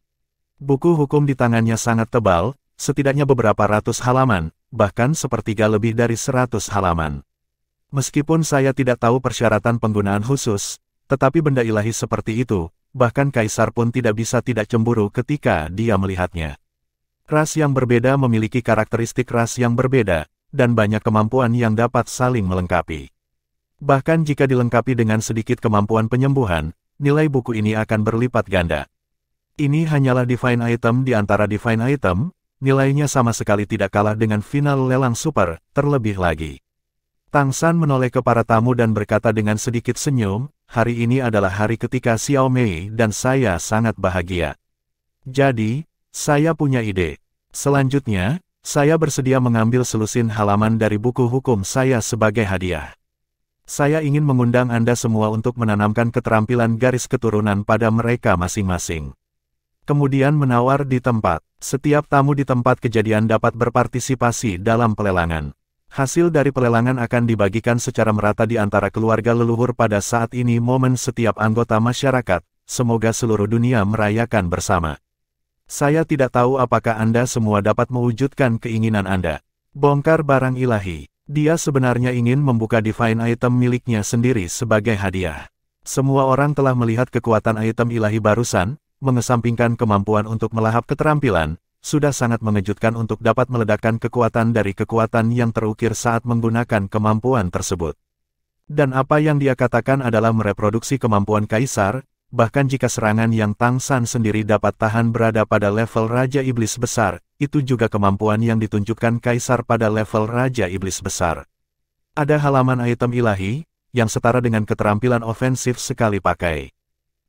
Buku hukum di tangannya sangat tebal, setidaknya beberapa ratus halaman, bahkan sepertiga lebih dari 100 halaman. Meskipun saya tidak tahu persyaratan penggunaan khusus, tetapi benda ilahi seperti itu, bahkan kaisar pun tidak bisa tidak cemburu ketika dia melihatnya. Ras yang berbeda memiliki karakteristik ras yang berbeda, dan banyak kemampuan yang dapat saling melengkapi. Bahkan jika dilengkapi dengan sedikit kemampuan penyembuhan, nilai buku ini akan berlipat ganda. Ini hanyalah divine item di antara divine item, nilainya sama sekali tidak kalah dengan final lelang super, terlebih lagi. Tang San menoleh ke para tamu dan berkata dengan sedikit senyum, hari ini adalah hari ketika Xiao Mei dan saya sangat bahagia. Jadi, saya punya ide. Selanjutnya, saya bersedia mengambil selusin halaman dari buku hukum saya sebagai hadiah. Saya ingin mengundang Anda semua untuk menanamkan keterampilan garis keturunan pada mereka masing-masing. Kemudian menawar di tempat. Setiap tamu di tempat kejadian dapat berpartisipasi dalam pelelangan. Hasil dari pelelangan akan dibagikan secara merata di antara keluarga leluhur pada saat ini momen setiap anggota masyarakat. Semoga seluruh dunia merayakan bersama. Saya tidak tahu apakah Anda semua dapat mewujudkan keinginan Anda. Bongkar barang ilahi. Dia sebenarnya ingin membuka divine item miliknya sendiri sebagai hadiah. Semua orang telah melihat kekuatan item ilahi barusan, mengesampingkan kemampuan untuk melahap keterampilan, sudah sangat mengejutkan untuk dapat meledakkan kekuatan dari kekuatan yang terukir saat menggunakan kemampuan tersebut. Dan apa yang dia katakan adalah mereproduksi kemampuan kaisar, bahkan jika serangan yang Tang San sendiri dapat tahan berada pada level Raja Iblis Besar, itu juga kemampuan yang ditunjukkan kaisar pada level Raja Iblis Besar. Ada halaman item ilahi, yang setara dengan keterampilan ofensif sekali pakai.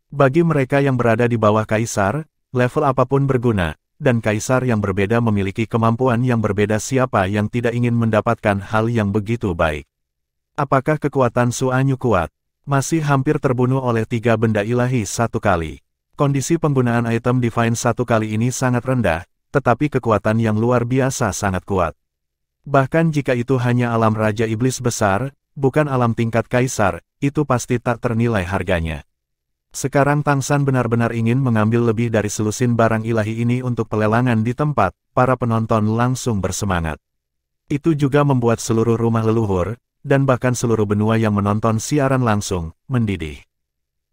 Bagi mereka yang berada di bawah kaisar, level apapun berguna, dan kaisar yang berbeda memiliki kemampuan yang berbeda. Siapa yang tidak ingin mendapatkan hal yang begitu baik? Apakah kekuatan Su Anyu kuat? Masih hampir terbunuh oleh 3 benda ilahi satu kali. Kondisi penggunaan item divine satu kali ini sangat rendah, tetapi kekuatan yang luar biasa sangat kuat. Bahkan jika itu hanya alam Raja Iblis besar, bukan alam tingkat kaisar, itu pasti tak ternilai harganya. Sekarang Tang San benar-benar ingin mengambil lebih dari selusin barang ilahi ini untuk pelelangan di tempat, para penonton langsung bersemangat. Itu juga membuat seluruh rumah leluhur, dan bahkan seluruh benua yang menonton siaran langsung, mendidih.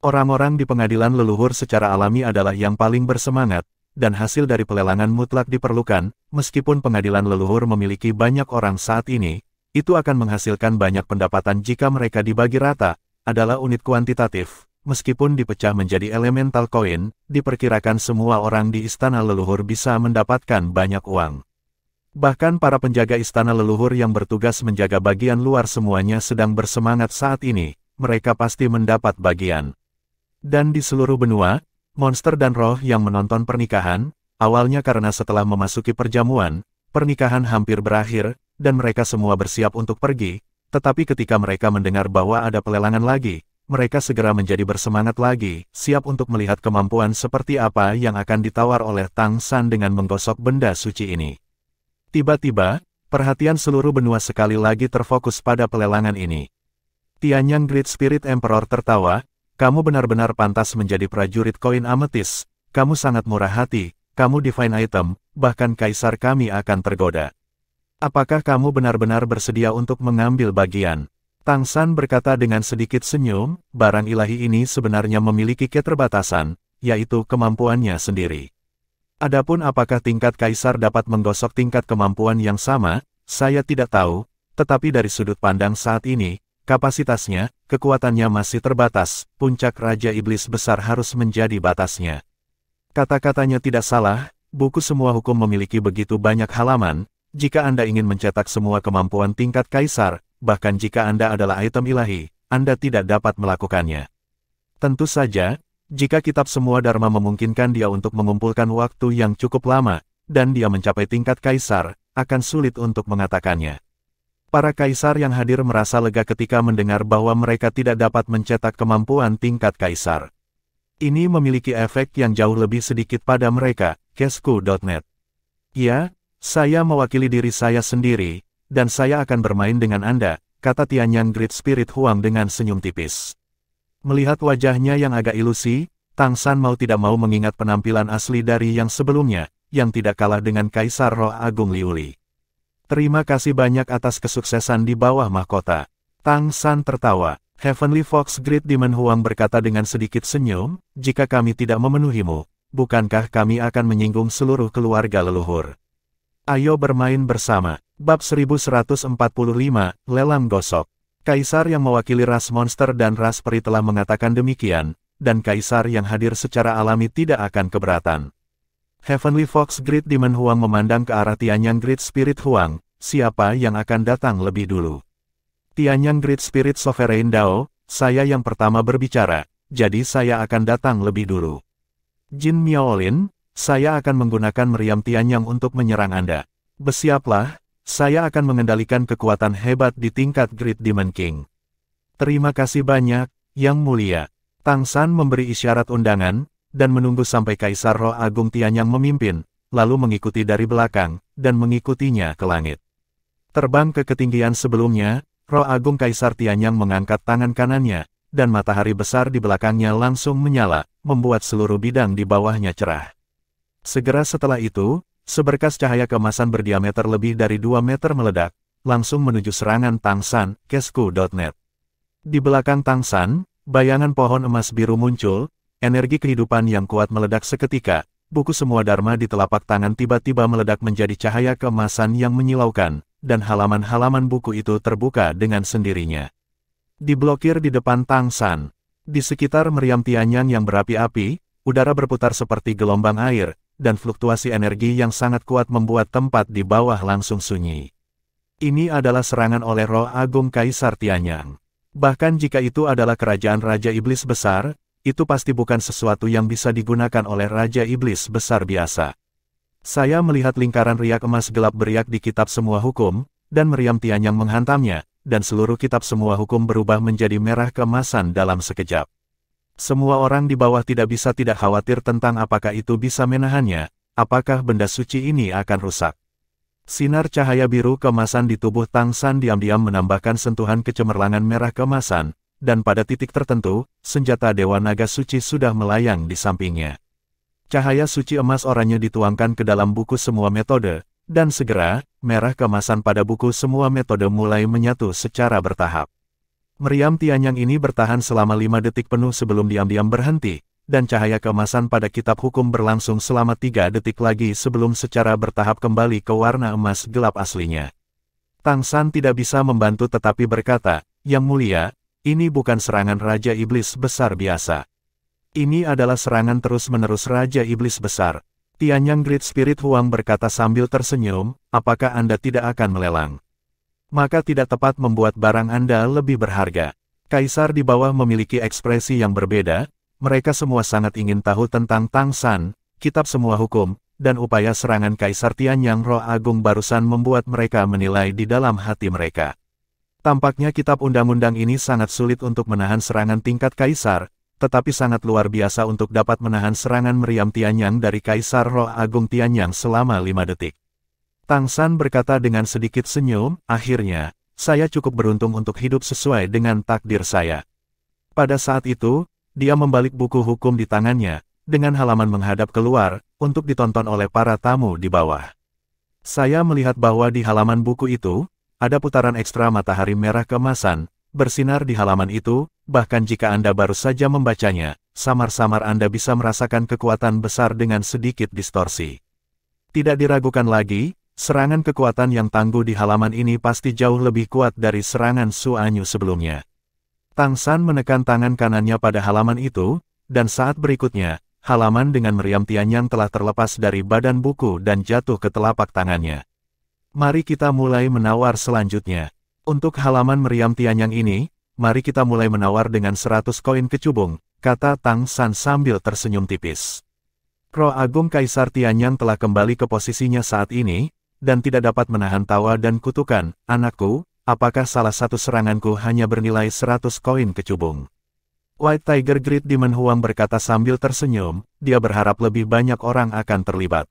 Orang-orang di pengadilan leluhur secara alami adalah yang paling bersemangat, dan hasil dari pelelangan mutlak diperlukan, meskipun pengadilan leluhur memiliki banyak orang saat ini, itu akan menghasilkan banyak pendapatan jika mereka dibagi rata, adalah unit kuantitatif. Meskipun dipecah menjadi elemental koin, diperkirakan semua orang di istana leluhur bisa mendapatkan banyak uang. Bahkan para penjaga istana leluhur yang bertugas menjaga bagian luar semuanya sedang bersemangat saat ini, mereka pasti mendapat bagian. Dan di seluruh benua, monster dan roh yang menonton pernikahan, awalnya karena setelah memasuki perjamuan, pernikahan hampir berakhir, dan mereka semua bersiap untuk pergi, tetapi ketika mereka mendengar bahwa ada pelelangan lagi, mereka segera menjadi bersemangat lagi, siap untuk melihat kemampuan seperti apa yang akan ditawar oleh Tang San dengan menggosok benda suci ini. Tiba-tiba, perhatian seluruh benua sekali lagi terfokus pada pelelangan ini. Tianyang Great Spirit Emperor tertawa, "Kamu benar-benar pantas menjadi prajurit koin ametis, kamu sangat murah hati, kamu divine item, bahkan kaisar kami akan tergoda. Apakah kamu benar-benar bersedia untuk mengambil bagian?" Tang San berkata dengan sedikit senyum, barang ilahi ini sebenarnya memiliki keterbatasan, yaitu kemampuannya sendiri. Adapun apakah tingkat kaisar dapat menggosok tingkat kemampuan yang sama, saya tidak tahu, tetapi dari sudut pandang saat ini, kapasitasnya, kekuatannya masih terbatas, puncak Raja Iblis besar harus menjadi batasnya. Kata-katanya tidak salah, buku semua hukum memiliki begitu banyak halaman, jika Anda ingin mencetak semua kemampuan tingkat kaisar, bahkan jika Anda adalah item ilahi, Anda tidak dapat melakukannya. Tentu saja, jika kitab semua Dharma memungkinkan dia untuk mengumpulkan waktu yang cukup lama, dan dia mencapai tingkat kaisar, akan sulit untuk mengatakannya. Para kaisar yang hadir merasa lega ketika mendengar bahwa mereka tidak dapat mencetak kemampuan tingkat kaisar. Ini memiliki efek yang jauh lebih sedikit pada mereka, Kesku.net. Ya, saya mewakili diri saya sendiri, dan saya akan bermain dengan Anda, kata Tianyang Great Spirit Huang dengan senyum tipis. Melihat wajahnya yang agak ilusi, Tang San mau tidak mau mengingat penampilan asli dari yang sebelumnya, yang tidak kalah dengan Kaisar Roh Agung Liuli. Terima kasih banyak atas kesuksesan di bawah mahkota. Tang San tertawa. Heavenly Fox Great Demon Huang berkata dengan sedikit senyum, jika kami tidak memenuhimu, bukankah kami akan menyinggung seluruh keluarga leluhur? Ayo bermain bersama. Bab 1145, Lelang Gosok. Kaisar yang mewakili ras monster dan ras peri telah mengatakan demikian, dan kaisar yang hadir secara alami tidak akan keberatan. Heavenly Fox Great Demon Huang memandang ke arah Tianyang Great Spirit Huang, siapa yang akan datang lebih dulu? Tianyang Great Spirit Sovereign Dao, saya yang pertama berbicara, jadi saya akan datang lebih dulu. Jin Miaolin, saya akan menggunakan meriam Tianyang untuk menyerang Anda. Bersiaplah. Saya akan mengendalikan kekuatan hebat di tingkat Great Demon King. Terima kasih banyak, Yang Mulia. Tang San memberi isyarat undangan, dan menunggu sampai Kaisar Roh Agung Tianyang memimpin, lalu mengikuti dari belakang, dan mengikutinya ke langit. Terbang ke ketinggian sebelumnya, Roh Agung Kaisar Tianyang mengangkat tangan kanannya, dan matahari besar di belakangnya langsung menyala, membuat seluruh bidang di bawahnya cerah. Segera setelah itu, seberkas cahaya keemasan berdiameter lebih dari 2 meter meledak, langsung menuju serangan Tang San, Kesku.net. Di belakang Tang San, bayangan pohon emas biru muncul, energi kehidupan yang kuat meledak seketika, buku semua Dharma di telapak tangan tiba-tiba meledak menjadi cahaya keemasan yang menyilaukan, dan halaman-halaman buku itu terbuka dengan sendirinya. Diblokir di depan Tang San. Di sekitar meriam Tianyang yang berapi-api, udara berputar seperti gelombang air, dan fluktuasi energi yang sangat kuat membuat tempat di bawah langsung sunyi. Ini adalah serangan oleh Roh Agung Kaisar Tianyang. Bahkan jika itu adalah kerajaan Raja Iblis Besar, itu pasti bukan sesuatu yang bisa digunakan oleh Raja Iblis Besar biasa. Saya melihat lingkaran riak emas gelap beriak di kitab semua hukum, dan meriam Tianyang menghantamnya, dan seluruh kitab semua hukum berubah menjadi merah keemasan dalam sekejap. Semua orang di bawah tidak bisa tidak khawatir tentang apakah itu bisa menahannya, apakah benda suci ini akan rusak. Sinar cahaya biru keemasan di tubuh Tang San diam-diam menambahkan sentuhan kecemerlangan merah keemasan, dan pada titik tertentu, senjata Dewa Naga Suci sudah melayang di sampingnya. Cahaya suci emas oranye dituangkan ke dalam buku semua metode, dan segera, merah keemasan pada buku semua metode mulai menyatu secara bertahap. Meriam Tianyang ini bertahan selama 5 detik penuh sebelum diam-diam berhenti, dan cahaya keemasan pada kitab hukum berlangsung selama 3 detik lagi sebelum secara bertahap kembali ke warna emas gelap aslinya. Tang San tidak bisa membantu tetapi berkata, "Yang mulia, ini bukan serangan Raja Iblis Besar biasa. Ini adalah serangan terus-menerus Raja Iblis Besar." Tianyang Great Spirit Huang berkata sambil tersenyum, "Apakah Anda tidak akan melelang? Maka tidak tepat membuat barang Anda lebih berharga." Kaisar di bawah memiliki ekspresi yang berbeda. Mereka semua sangat ingin tahu tentang Tang San, kitab semua hukum, dan upaya serangan Kaisar Tianyang Roh Agung barusan membuat mereka menilai di dalam hati mereka. Tampaknya kitab undang-undang ini sangat sulit untuk menahan serangan tingkat Kaisar, tetapi sangat luar biasa untuk dapat menahan serangan meriam Tianyang dari Kaisar Roh Agung Tianyang selama 5 detik. Tang San berkata dengan sedikit senyum, "Akhirnya, saya cukup beruntung untuk hidup sesuai dengan takdir saya." Pada saat itu, dia membalik buku hukum di tangannya, dengan halaman menghadap keluar, untuk ditonton oleh para tamu di bawah. "Saya melihat bahwa di halaman buku itu, ada putaran ekstra matahari merah keemasan, bersinar di halaman itu, bahkan jika Anda baru saja membacanya, samar-samar Anda bisa merasakan kekuatan besar dengan sedikit distorsi. Tidak diragukan lagi, serangan kekuatan yang tangguh di halaman ini pasti jauh lebih kuat dari serangan Su Anyu sebelumnya." Tang San menekan tangan kanannya pada halaman itu, dan saat berikutnya, halaman dengan meriam Tianyang telah terlepas dari badan buku dan jatuh ke telapak tangannya. "Mari kita mulai menawar selanjutnya. Untuk halaman meriam Tianyang ini, mari kita mulai menawar dengan 100 koin kecubung," kata Tang San sambil tersenyum tipis. Roh Agung Kaisar Tianyang telah kembali ke posisinya saat ini, dan tidak dapat menahan tawa dan kutukan. "Anakku, apakah salah satu seranganku hanya bernilai 100 koin kecubung?" White Tiger Great Demon Huang berkata sambil tersenyum, dia berharap lebih banyak orang akan terlibat.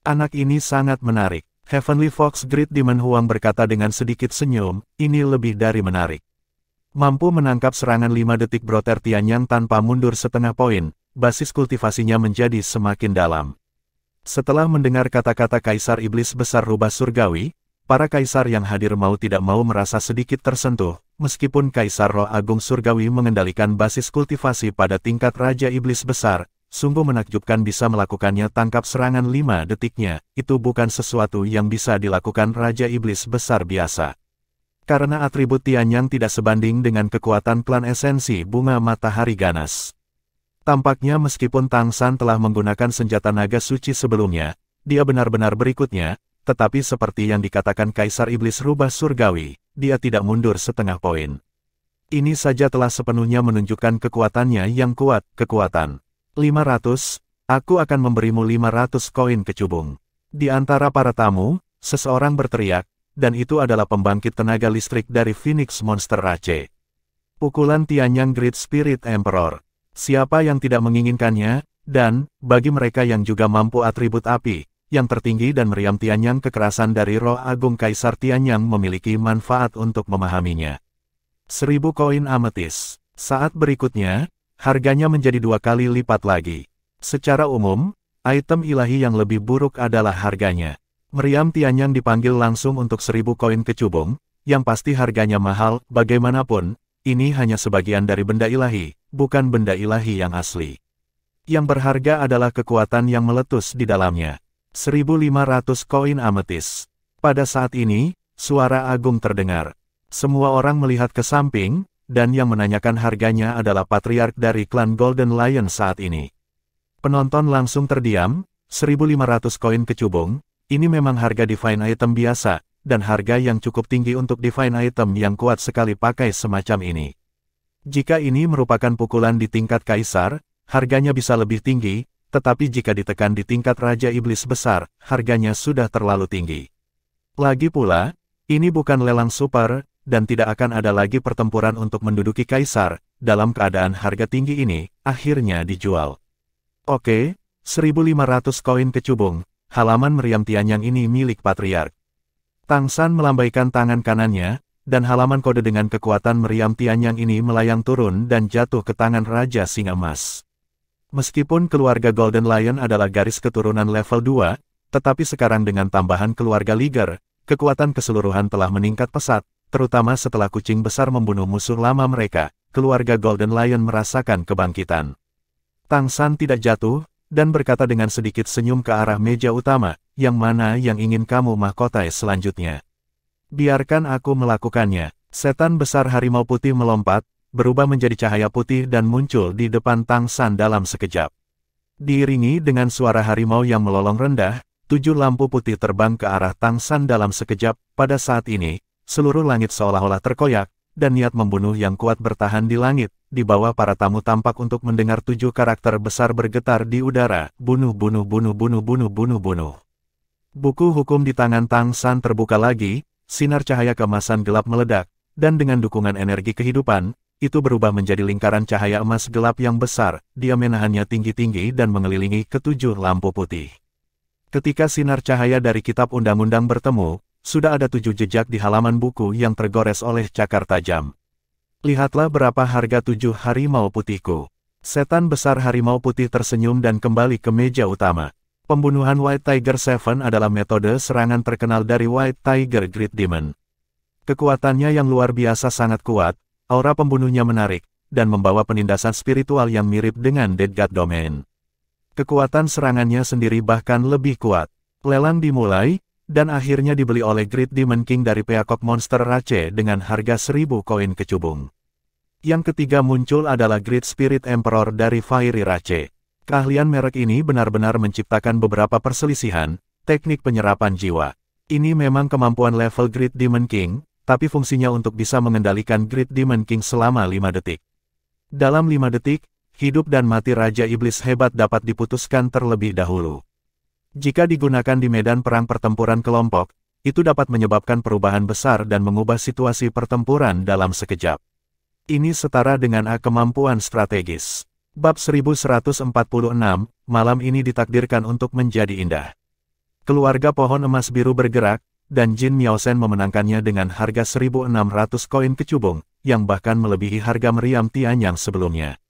"Anak ini sangat menarik." Heavenly Fox Great Demon Huang berkata dengan sedikit senyum, "Ini lebih dari menarik." Mampu menangkap serangan 5 detik Broter Tianyang tanpa mundur setengah poin, basis kultivasinya menjadi semakin dalam. Setelah mendengar kata-kata Kaisar Iblis Besar Rubah Surgawi, para kaisar yang hadir mau tidak mau merasa sedikit tersentuh, meskipun Kaisar Roh Agung Surgawi mengendalikan basis kultivasi pada tingkat Raja Iblis Besar, sungguh menakjubkan bisa melakukannya tangkap serangan 5 detiknya, itu bukan sesuatu yang bisa dilakukan Raja Iblis Besar biasa. Karena atribut Tianyang tidak sebanding dengan kekuatan klan esensi bunga matahari ganas. Tampaknya meskipun Tang San telah menggunakan senjata naga suci sebelumnya, dia benar-benar berikutnya, tetapi seperti yang dikatakan Kaisar Iblis Rubah Surgawi, dia tidak mundur setengah poin. Ini saja telah sepenuhnya menunjukkan kekuatannya yang kuat, kekuatan. 500, aku akan memberimu 500 koin kecubung. Di antara para tamu, seseorang berteriak, dan itu adalah pembangkit tenaga listrik dari Phoenix Monster Rache. Pukulan Tianyang Great Spirit Emperor. Siapa yang tidak menginginkannya, dan, bagi mereka yang juga mampu atribut api, yang tertinggi dan meriam Tianyang kekerasan dari Roh Agung Kaisar Tianyang memiliki manfaat untuk memahaminya. 1000 koin ametis. Saat berikutnya, harganya menjadi 2 kali lipat lagi. Secara umum, item ilahi yang lebih buruk adalah harganya. Meriam Tianyang dipanggil langsung untuk 1000 koin kecubung, yang pasti harganya mahal, bagaimanapun, ini hanya sebagian dari benda ilahi, bukan benda ilahi yang asli. Yang berharga adalah kekuatan yang meletus di dalamnya. 1500 koin ametis. Pada saat ini, suara agung terdengar. Semua orang melihat ke samping, dan yang menanyakan harganya adalah patriark dari klan Golden Lion saat ini. Penonton langsung terdiam. 1500 koin kecubung, ini memang harga divine item biasa, dan harga yang cukup tinggi untuk divine item yang kuat sekali pakai semacam ini. Jika ini merupakan pukulan di tingkat kaisar, harganya bisa lebih tinggi, tetapi jika ditekan di tingkat Raja Iblis Besar, harganya sudah terlalu tinggi. Lagi pula, ini bukan lelang super, dan tidak akan ada lagi pertempuran untuk menduduki kaisar. Dalam keadaan harga tinggi ini, akhirnya dijual. Oke, 1500 koin kecubung, halaman meriam Tianyang ini milik patriark. Tang San melambaikan tangan kanannya, dan halaman kode dengan kekuatan meriam Tianyang ini melayang turun dan jatuh ke tangan Raja Singa Emas. Meskipun keluarga Golden Lion adalah garis keturunan level 2, tetapi sekarang dengan tambahan keluarga Liger, kekuatan keseluruhan telah meningkat pesat, terutama setelah kucing besar membunuh musuh lama mereka, keluarga Golden Lion merasakan kebangkitan. Tang San tidak jatuh, dan berkata dengan sedikit senyum ke arah meja utama, yang mana yang ingin kamu mahkotai selanjutnya? Biarkan aku melakukannya. Setan besar harimau putih melompat, berubah menjadi cahaya putih dan muncul di depan Tang San dalam sekejap. Diiringi dengan suara harimau yang melolong rendah, 7 lampu putih terbang ke arah Tang San dalam sekejap. Pada saat ini, seluruh langit seolah-olah terkoyak, dan niat membunuh yang kuat bertahan di langit. Di bawah para tamu tampak untuk mendengar 7 karakter besar bergetar di udara. Bunuh, bunuh, bunuh, bunuh, bunuh, bunuh, bunuh. Buku hukum di tangan Tang San terbuka lagi, sinar cahaya keemasan gelap meledak, dan dengan dukungan energi kehidupan, itu berubah menjadi lingkaran cahaya emas gelap yang besar, dia menahannya tinggi-tinggi dan mengelilingi ke-7 lampu putih. Ketika sinar cahaya dari kitab undang-undang bertemu, sudah ada 7 jejak di halaman buku yang tergores oleh cakar tajam. Lihatlah berapa harga 7 harimau putihku. Setan besar harimau putih tersenyum dan kembali ke meja utama. Pembunuhan White Tiger 7 adalah metode serangan terkenal dari White Tiger Great Demon. Kekuatannya yang luar biasa sangat kuat, aura pembunuhnya menarik, dan membawa penindasan spiritual yang mirip dengan Dead God Domain. Kekuatan serangannya sendiri bahkan lebih kuat. Lelang dimulai, dan akhirnya dibeli oleh Great Demon King dari Peacock Monster Rache dengan harga 1000 koin kecubung. Yang ketiga muncul adalah Great Spirit Emperor dari Fiery Rache. Keahlian merek ini benar-benar menciptakan beberapa perselisihan, teknik penyerapan jiwa. Ini memang kemampuan level Great Demon King, tapi fungsinya untuk bisa mengendalikan Great Demon King selama 5 detik. Dalam 5 detik, hidup dan mati Raja Iblis hebat dapat diputuskan terlebih dahulu. Jika digunakan di medan perang pertempuran kelompok, itu dapat menyebabkan perubahan besar dan mengubah situasi pertempuran dalam sekejap. Ini setara dengan kemampuan strategis. Bab 1146, malam ini ditakdirkan untuk menjadi indah. Keluarga pohon emas biru bergerak, dan Jin Miaosen memenangkannya dengan harga 1600 koin kecubung, yang bahkan melebihi harga meriam Tianyang sebelumnya.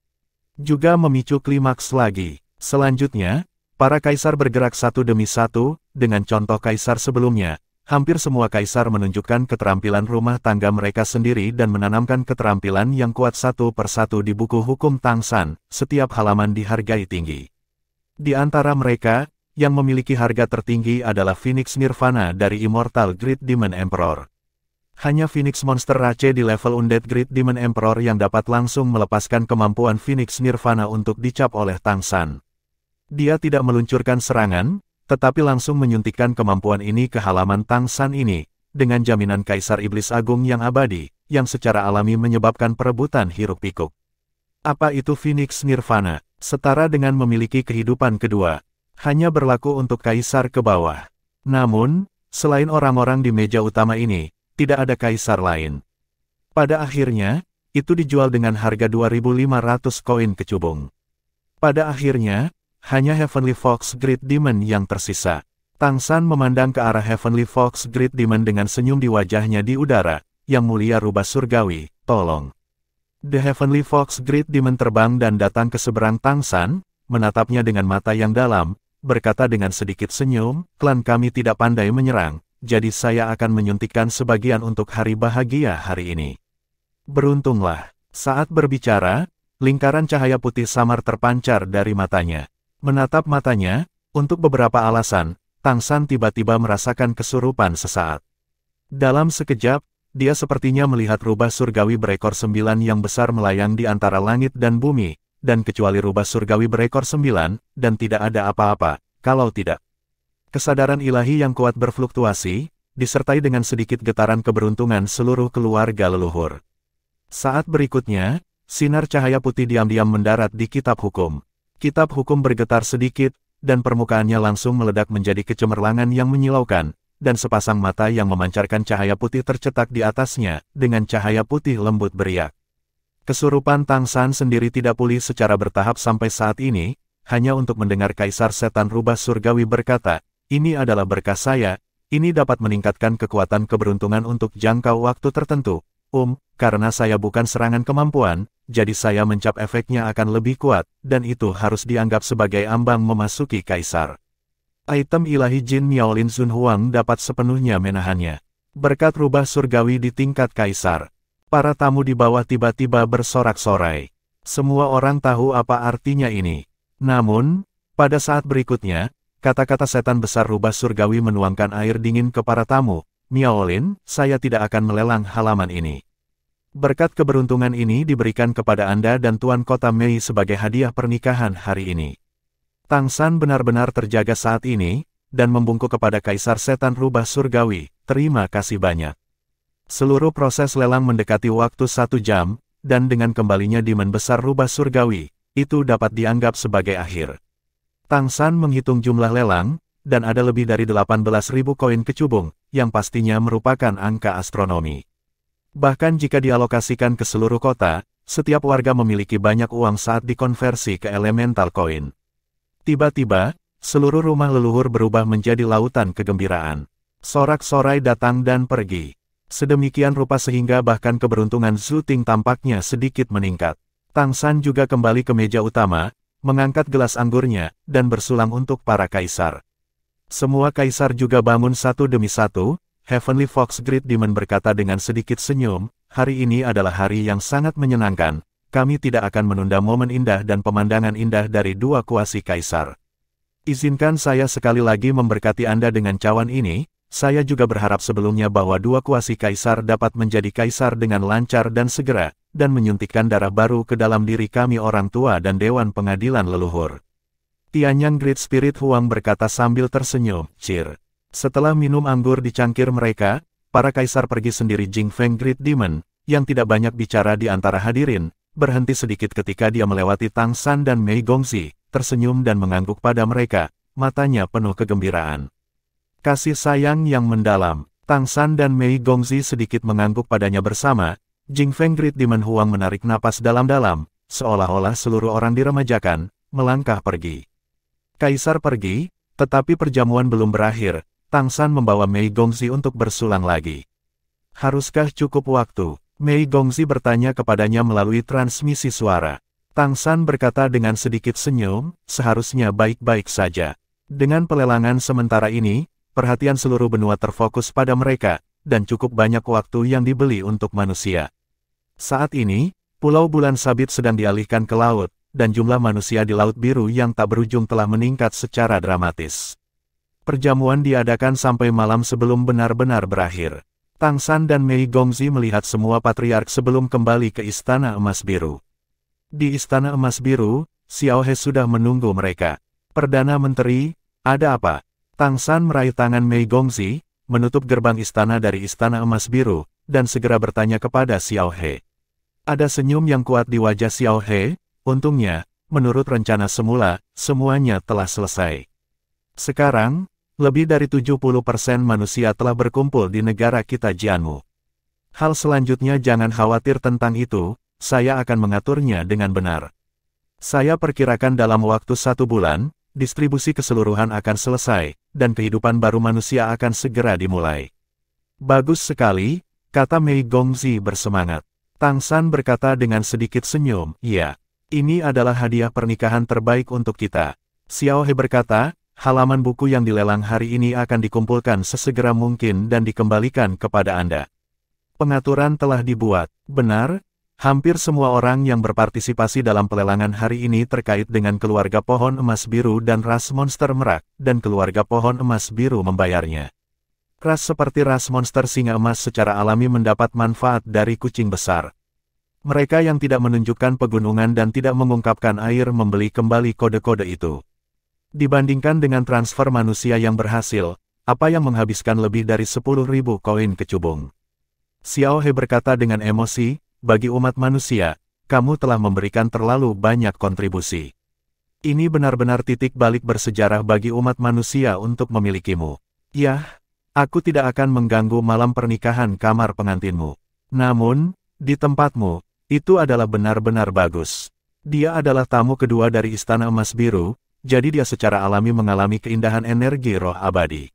Juga memicu klimaks lagi. Selanjutnya, para kaisar bergerak satu demi satu, dengan contoh kaisar sebelumnya. Hampir semua kaisar menunjukkan keterampilan rumah tangga mereka sendiri dan menanamkan keterampilan yang kuat satu persatu di buku hukum Tang San, setiap halaman dihargai tinggi. Di antara mereka, yang memiliki harga tertinggi adalah Phoenix Nirvana dari Immortal Great Demon Emperor. Hanya Phoenix Monster Rache di level Undead Great Demon Emperor yang dapat langsung melepaskan kemampuan Phoenix Nirvana untuk dicap oleh Tang San. Dia tidak meluncurkan serangan, tetapi langsung menyuntikkan kemampuan ini ke halaman Tang San ini, dengan jaminan Kaisar Iblis Agung yang abadi, yang secara alami menyebabkan perebutan hiruk-pikuk. Apa itu Phoenix Nirvana? Setara dengan memiliki kehidupan kedua. Hanya berlaku untuk Kaisar ke bawah. Namun, selain orang-orang di meja utama ini, tidak ada Kaisar lain. Pada akhirnya, itu dijual dengan harga 2.500 koin kecubung. Pada akhirnya, hanya Heavenly Fox Great Demon yang tersisa. Tang San memandang ke arah Heavenly Fox Great Demon dengan senyum di wajahnya di udara. Yang mulia rubah surgawi, tolong. The Heavenly Fox Great Demon terbang dan datang ke seberang Tang San, menatapnya dengan mata yang dalam, berkata dengan sedikit senyum, klan kami tidak pandai menyerang, jadi saya akan menyuntikkan sebagian untuk hari bahagia hari ini. Beruntunglah. Saat berbicara, lingkaran cahaya putih samar terpancar dari matanya. Menatap matanya, untuk beberapa alasan, Tang San tiba-tiba merasakan kesurupan sesaat. Dalam sekejap, dia sepertinya melihat rubah surgawi berekor 9 yang besar melayang di antara langit dan bumi, dan kecuali rubah surgawi berekor 9, dan tidak ada apa-apa, kalau tidak. Kesadaran ilahi yang kuat berfluktuasi, disertai dengan sedikit getaran keberuntungan seluruh keluarga leluhur. Saat berikutnya, sinar cahaya putih diam-diam mendarat di kitab hukum. Kitab hukum bergetar sedikit, dan permukaannya langsung meledak menjadi kecemerlangan yang menyilaukan, dan sepasang mata yang memancarkan cahaya putih tercetak di atasnya, dengan cahaya putih lembut beriak. Kesurupan Tang San sendiri tidak pulih secara bertahap sampai saat ini, hanya untuk mendengar Kaisar Setan Rubah Surgawi berkata, ini adalah berkah saya, Ini dapat meningkatkan kekuatan keberuntungan untuk jangka waktu tertentu. Karena saya bukan serangan kemampuan, jadi saya mencap efeknya akan lebih kuat, dan itu harus dianggap sebagai ambang memasuki kaisar. Item ilahi Jin Miaolin Zun Huang dapat sepenuhnya menahannya. Berkat rubah surgawi di tingkat kaisar. Para tamu di bawah tiba-tiba bersorak-sorai. Semua orang tahu apa artinya ini. Namun, pada saat berikutnya, kata-kata setan besar rubah surgawi menuangkan air dingin ke para tamu. Miaolin, saya tidak akan melelang halaman ini. Berkat keberuntungan ini diberikan kepada Anda dan Tuan Kota Mei sebagai hadiah pernikahan hari ini. Tang San benar-benar terjaga saat ini, dan membungkuk kepada Kaisar Setan Rubah Surgawi, terima kasih banyak. Seluruh proses lelang mendekati waktu 1 jam, dan dengan kembalinya Demon Besar Rubah Surgawi, itu dapat dianggap sebagai akhir. Tang San menghitung jumlah lelang, dan ada lebih dari 18.000 koin kecubung, yang pastinya merupakan angka astronomi. Bahkan jika dialokasikan ke seluruh kota, setiap warga memiliki banyak uang saat dikonversi ke elemental koin. Tiba-tiba, seluruh rumah leluhur berubah menjadi lautan kegembiraan. Sorak-sorai datang dan pergi. Sedemikian rupa sehingga bahkan keberuntungan Zhu Ting tampaknya sedikit meningkat. Tang San juga kembali ke meja utama, mengangkat gelas anggurnya, dan bersulang untuk para kaisar. Semua kaisar juga bangun satu demi satu. Heavenly Fox Great Demon berkata dengan sedikit senyum, hari ini adalah hari yang sangat menyenangkan, kami tidak akan menunda momen indah dan pemandangan indah dari dua kuasi kaisar. Izinkan saya sekali lagi memberkati Anda dengan cawan ini, saya juga berharap sebelumnya bahwa dua kuasi kaisar dapat menjadi kaisar dengan lancar dan segera, dan menyuntikkan darah baru ke dalam diri kami orang tua dan Dewan Pengadilan Leluhur. Tianyang Great Spirit Huang berkata sambil tersenyum, cheer. Setelah minum anggur di cangkir mereka, para kaisar pergi sendiri. Jing Feng Great Demon, yang tidak banyak bicara di antara hadirin, berhenti sedikit ketika dia melewati Tang San dan Mei Gongzi, tersenyum dan mengangguk pada mereka, matanya penuh kegembiraan. Kasih sayang yang mendalam, Tang San dan Mei Gongzi sedikit mengangguk padanya bersama. Jing Feng Great Demon Huang menarik napas dalam-dalam, seolah-olah seluruh orang diremajakan, melangkah pergi. Kaisar pergi, tetapi perjamuan belum berakhir. Tang San membawa Mei Gongzi untuk bersulang lagi. Haruskah cukup waktu? Mei Gongzi bertanya kepadanya melalui transmisi suara. Tang San berkata dengan sedikit senyum, seharusnya baik-baik saja. Dengan pelelangan sementara ini, perhatian seluruh benua terfokus pada mereka, dan cukup banyak waktu yang dibeli untuk manusia. Saat ini, Pulau Bulan Sabit sedang dialihkan ke laut, dan jumlah manusia di Laut Biru yang tak berujung telah meningkat secara dramatis. Perjamuan diadakan sampai malam sebelum benar-benar berakhir. Tang San dan Mei Gongzi melihat semua patriark sebelum kembali ke Istana Emas Biru. Di Istana Emas Biru, Xiao He sudah menunggu mereka. Perdana Menteri, ada apa? Tang San meraih tangan Mei Gongzi, menutup gerbang istana dari Istana Emas Biru, dan segera bertanya kepada Xiao He. Ada senyum yang kuat di wajah Xiao He, untungnya, menurut rencana semula, semuanya telah selesai. Sekarang, lebih dari 70% manusia telah berkumpul di negara kita Jianmu. Hal selanjutnya jangan khawatir tentang itu, saya akan mengaturnya dengan benar. Saya perkirakan dalam waktu 1 bulan, distribusi keseluruhan akan selesai, dan kehidupan baru manusia akan segera dimulai. Bagus sekali, kata Mei Gongzi bersemangat. Tang San berkata dengan sedikit senyum, iya, ini adalah hadiah pernikahan terbaik untuk kita. Xiao He berkata, halaman buku yang dilelang hari ini akan dikumpulkan sesegera mungkin dan dikembalikan kepada Anda. Pengaturan telah dibuat, benar? Hampir semua orang yang berpartisipasi dalam pelelangan hari ini terkait dengan keluarga pohon emas biru dan ras monster merak, dan keluarga pohon emas biru membayarnya. Ras seperti ras monster singa emas secara alami mendapat manfaat dari kucing besar. Mereka yang tidak menunjukkan pegunungan dan tidak mengungkapkan air membeli kembali kode-kode itu. Dibandingkan dengan transfer manusia yang berhasil, apa yang menghabiskan lebih dari 10.000 koin kecubung. Xiao He berkata dengan emosi, bagi umat manusia, kamu telah memberikan terlalu banyak kontribusi. Ini benar-benar titik balik bersejarah bagi umat manusia untuk memilikimu. Yah, aku tidak akan mengganggu malam pernikahan kamar pengantinmu. Namun, di tempatmu, itu adalah benar-benar bagus. Dia adalah tamu kedua dari Istana Emas Biru, jadi dia secara alami mengalami keindahan energi roh abadi.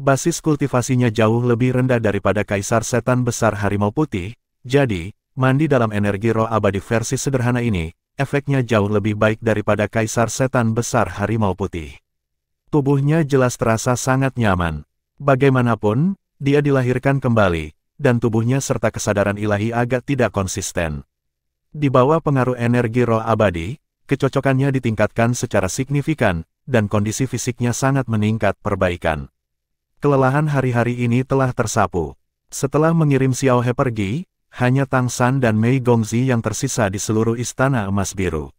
Basis kultivasinya jauh lebih rendah daripada Kaisar Setan Besar Harimau Putih, jadi, mandi dalam energi roh abadi versi sederhana ini, efeknya jauh lebih baik daripada Kaisar Setan Besar Harimau Putih. Tubuhnya jelas terasa sangat nyaman. Bagaimanapun, dia dilahirkan kembali, dan tubuhnya serta kesadaran ilahi agak tidak konsisten. Di bawah pengaruh energi roh abadi, kecocokannya ditingkatkan secara signifikan, dan kondisi fisiknya sangat meningkat perbaikan. Kelelahan hari-hari ini telah tersapu. Setelah mengirim Xiao He pergi, hanya Tang San dan Mei Gongzi yang tersisa di seluruh Istana Emas Biru.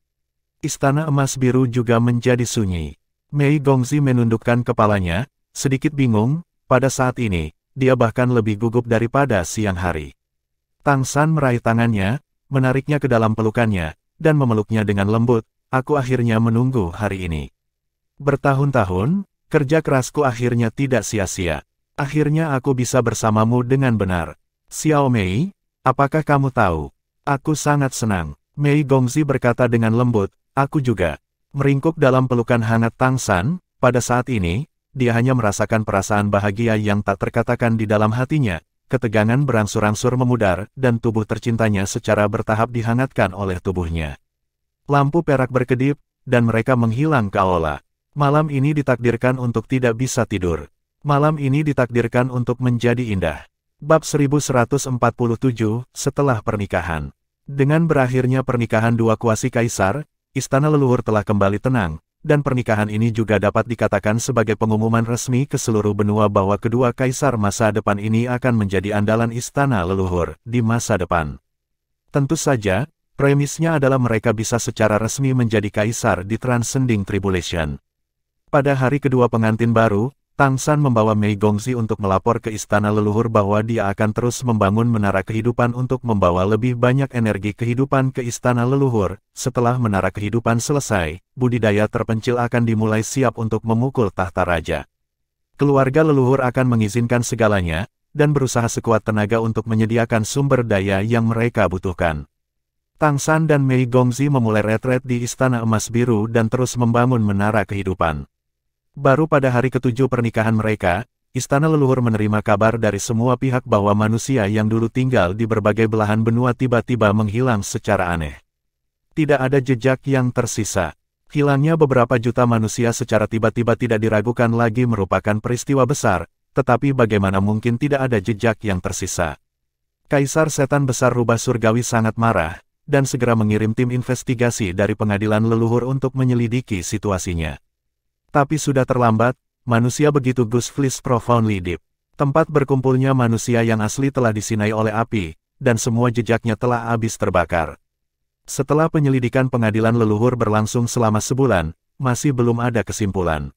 Istana Emas Biru juga menjadi sunyi. Mei Gongzi menundukkan kepalanya, sedikit bingung, pada saat ini, dia bahkan lebih gugup daripada siang hari. Tang San meraih tangannya, menariknya ke dalam pelukannya, dan memeluknya dengan lembut. Aku akhirnya menunggu hari ini. Bertahun-tahun, kerja kerasku akhirnya tidak sia-sia. Akhirnya aku bisa bersamamu dengan benar. Xiao Mei, apakah kamu tahu? Aku sangat senang. Mei Gongzi berkata dengan lembut, aku juga. Meringkuk dalam pelukan hangat Tang San, pada saat ini, dia hanya merasakan perasaan bahagia yang tak terkatakan di dalam hatinya. Ketegangan berangsur-angsur memudar, dan tubuh tercintanya secara bertahap dihangatkan oleh tubuhnya. Lampu perak berkedip, dan mereka menghilang ke aula. Malam ini ditakdirkan untuk tidak bisa tidur. Malam ini ditakdirkan untuk menjadi indah. Bab 1147, setelah pernikahan. Dengan berakhirnya pernikahan dua kuasi kaisar, istana leluhur telah kembali tenang, dan pernikahan ini juga dapat dikatakan sebagai pengumuman resmi ke seluruh benua bahwa kedua kaisar masa depan ini akan menjadi andalan istana leluhur di masa depan. Tentu saja, premisnya adalah mereka bisa secara resmi menjadi kaisar di Transcending Tribulation. Pada hari kedua pengantin baru, Tang San membawa Mei Gongzi untuk melapor ke istana leluhur bahwa dia akan terus membangun menara kehidupan untuk membawa lebih banyak energi kehidupan ke istana leluhur. Setelah menara kehidupan selesai, budidaya terpencil akan dimulai siap untuk memukul tahta raja. Keluarga leluhur akan mengizinkan segalanya, dan berusaha sekuat tenaga untuk menyediakan sumber daya yang mereka butuhkan. Tang San dan Mei Gongzi memulai retret di Istana Emas Biru dan terus membangun menara kehidupan. Baru pada hari ketujuh pernikahan mereka, istana leluhur menerima kabar dari semua pihak bahwa manusia yang dulu tinggal di berbagai belahan benua tiba-tiba menghilang secara aneh. Tidak ada jejak yang tersisa. Hilangnya beberapa juta manusia secara tiba-tiba tidak diragukan lagi merupakan peristiwa besar, tetapi bagaimana mungkin tidak ada jejak yang tersisa? Kaisar Setan Besar Rubah Surgawi sangat marah, dan segera mengirim tim investigasi dari pengadilan leluhur untuk menyelidiki situasinya. Tapi sudah terlambat, manusia begitu Gusflis profoundly deep. Tempat berkumpulnya manusia yang asli telah disinai oleh api, dan semua jejaknya telah habis terbakar. Setelah penyelidikan pengadilan leluhur berlangsung selama sebulan, masih belum ada kesimpulan.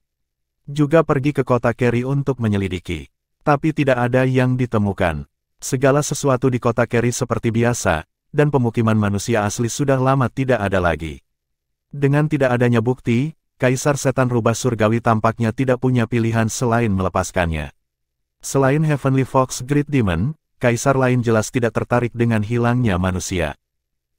Juga pergi ke kota Keri untuk menyelidiki. Tapi tidak ada yang ditemukan. Segala sesuatu di kota Keri seperti biasa, dan pemukiman manusia asli sudah lama tidak ada lagi. Dengan tidak adanya bukti, Kaisar Setan Rubah Surgawi tampaknya tidak punya pilihan selain melepaskannya. Selain Heavenly Fox Great Demon, kaisar lain jelas tidak tertarik dengan hilangnya manusia.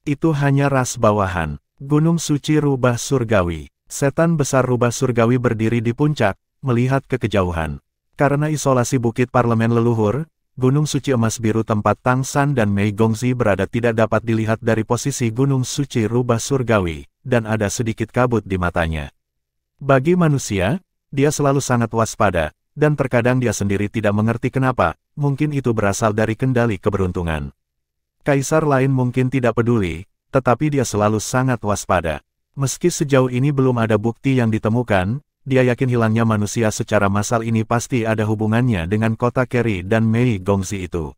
Itu hanya ras bawahan. Gunung Suci Rubah Surgawi. Setan Besar Rubah Surgawi berdiri di puncak, melihat ke kejauhan. Karena isolasi bukit parlemen leluhur, Gunung Suci Emas Biru tempat Tang San dan Mei Gongzi berada tidak dapat dilihat dari posisi Gunung Suci Rubah Surgawi, dan ada sedikit kabut di matanya. Bagi manusia, dia selalu sangat waspada, dan terkadang dia sendiri tidak mengerti kenapa, mungkin itu berasal dari kendali keberuntungan. Kaisar lain mungkin tidak peduli, tetapi dia selalu sangat waspada. Meski sejauh ini belum ada bukti yang ditemukan, dia yakin hilangnya manusia secara massal ini pasti ada hubungannya dengan kota Keri dan Mei Gongzi itu.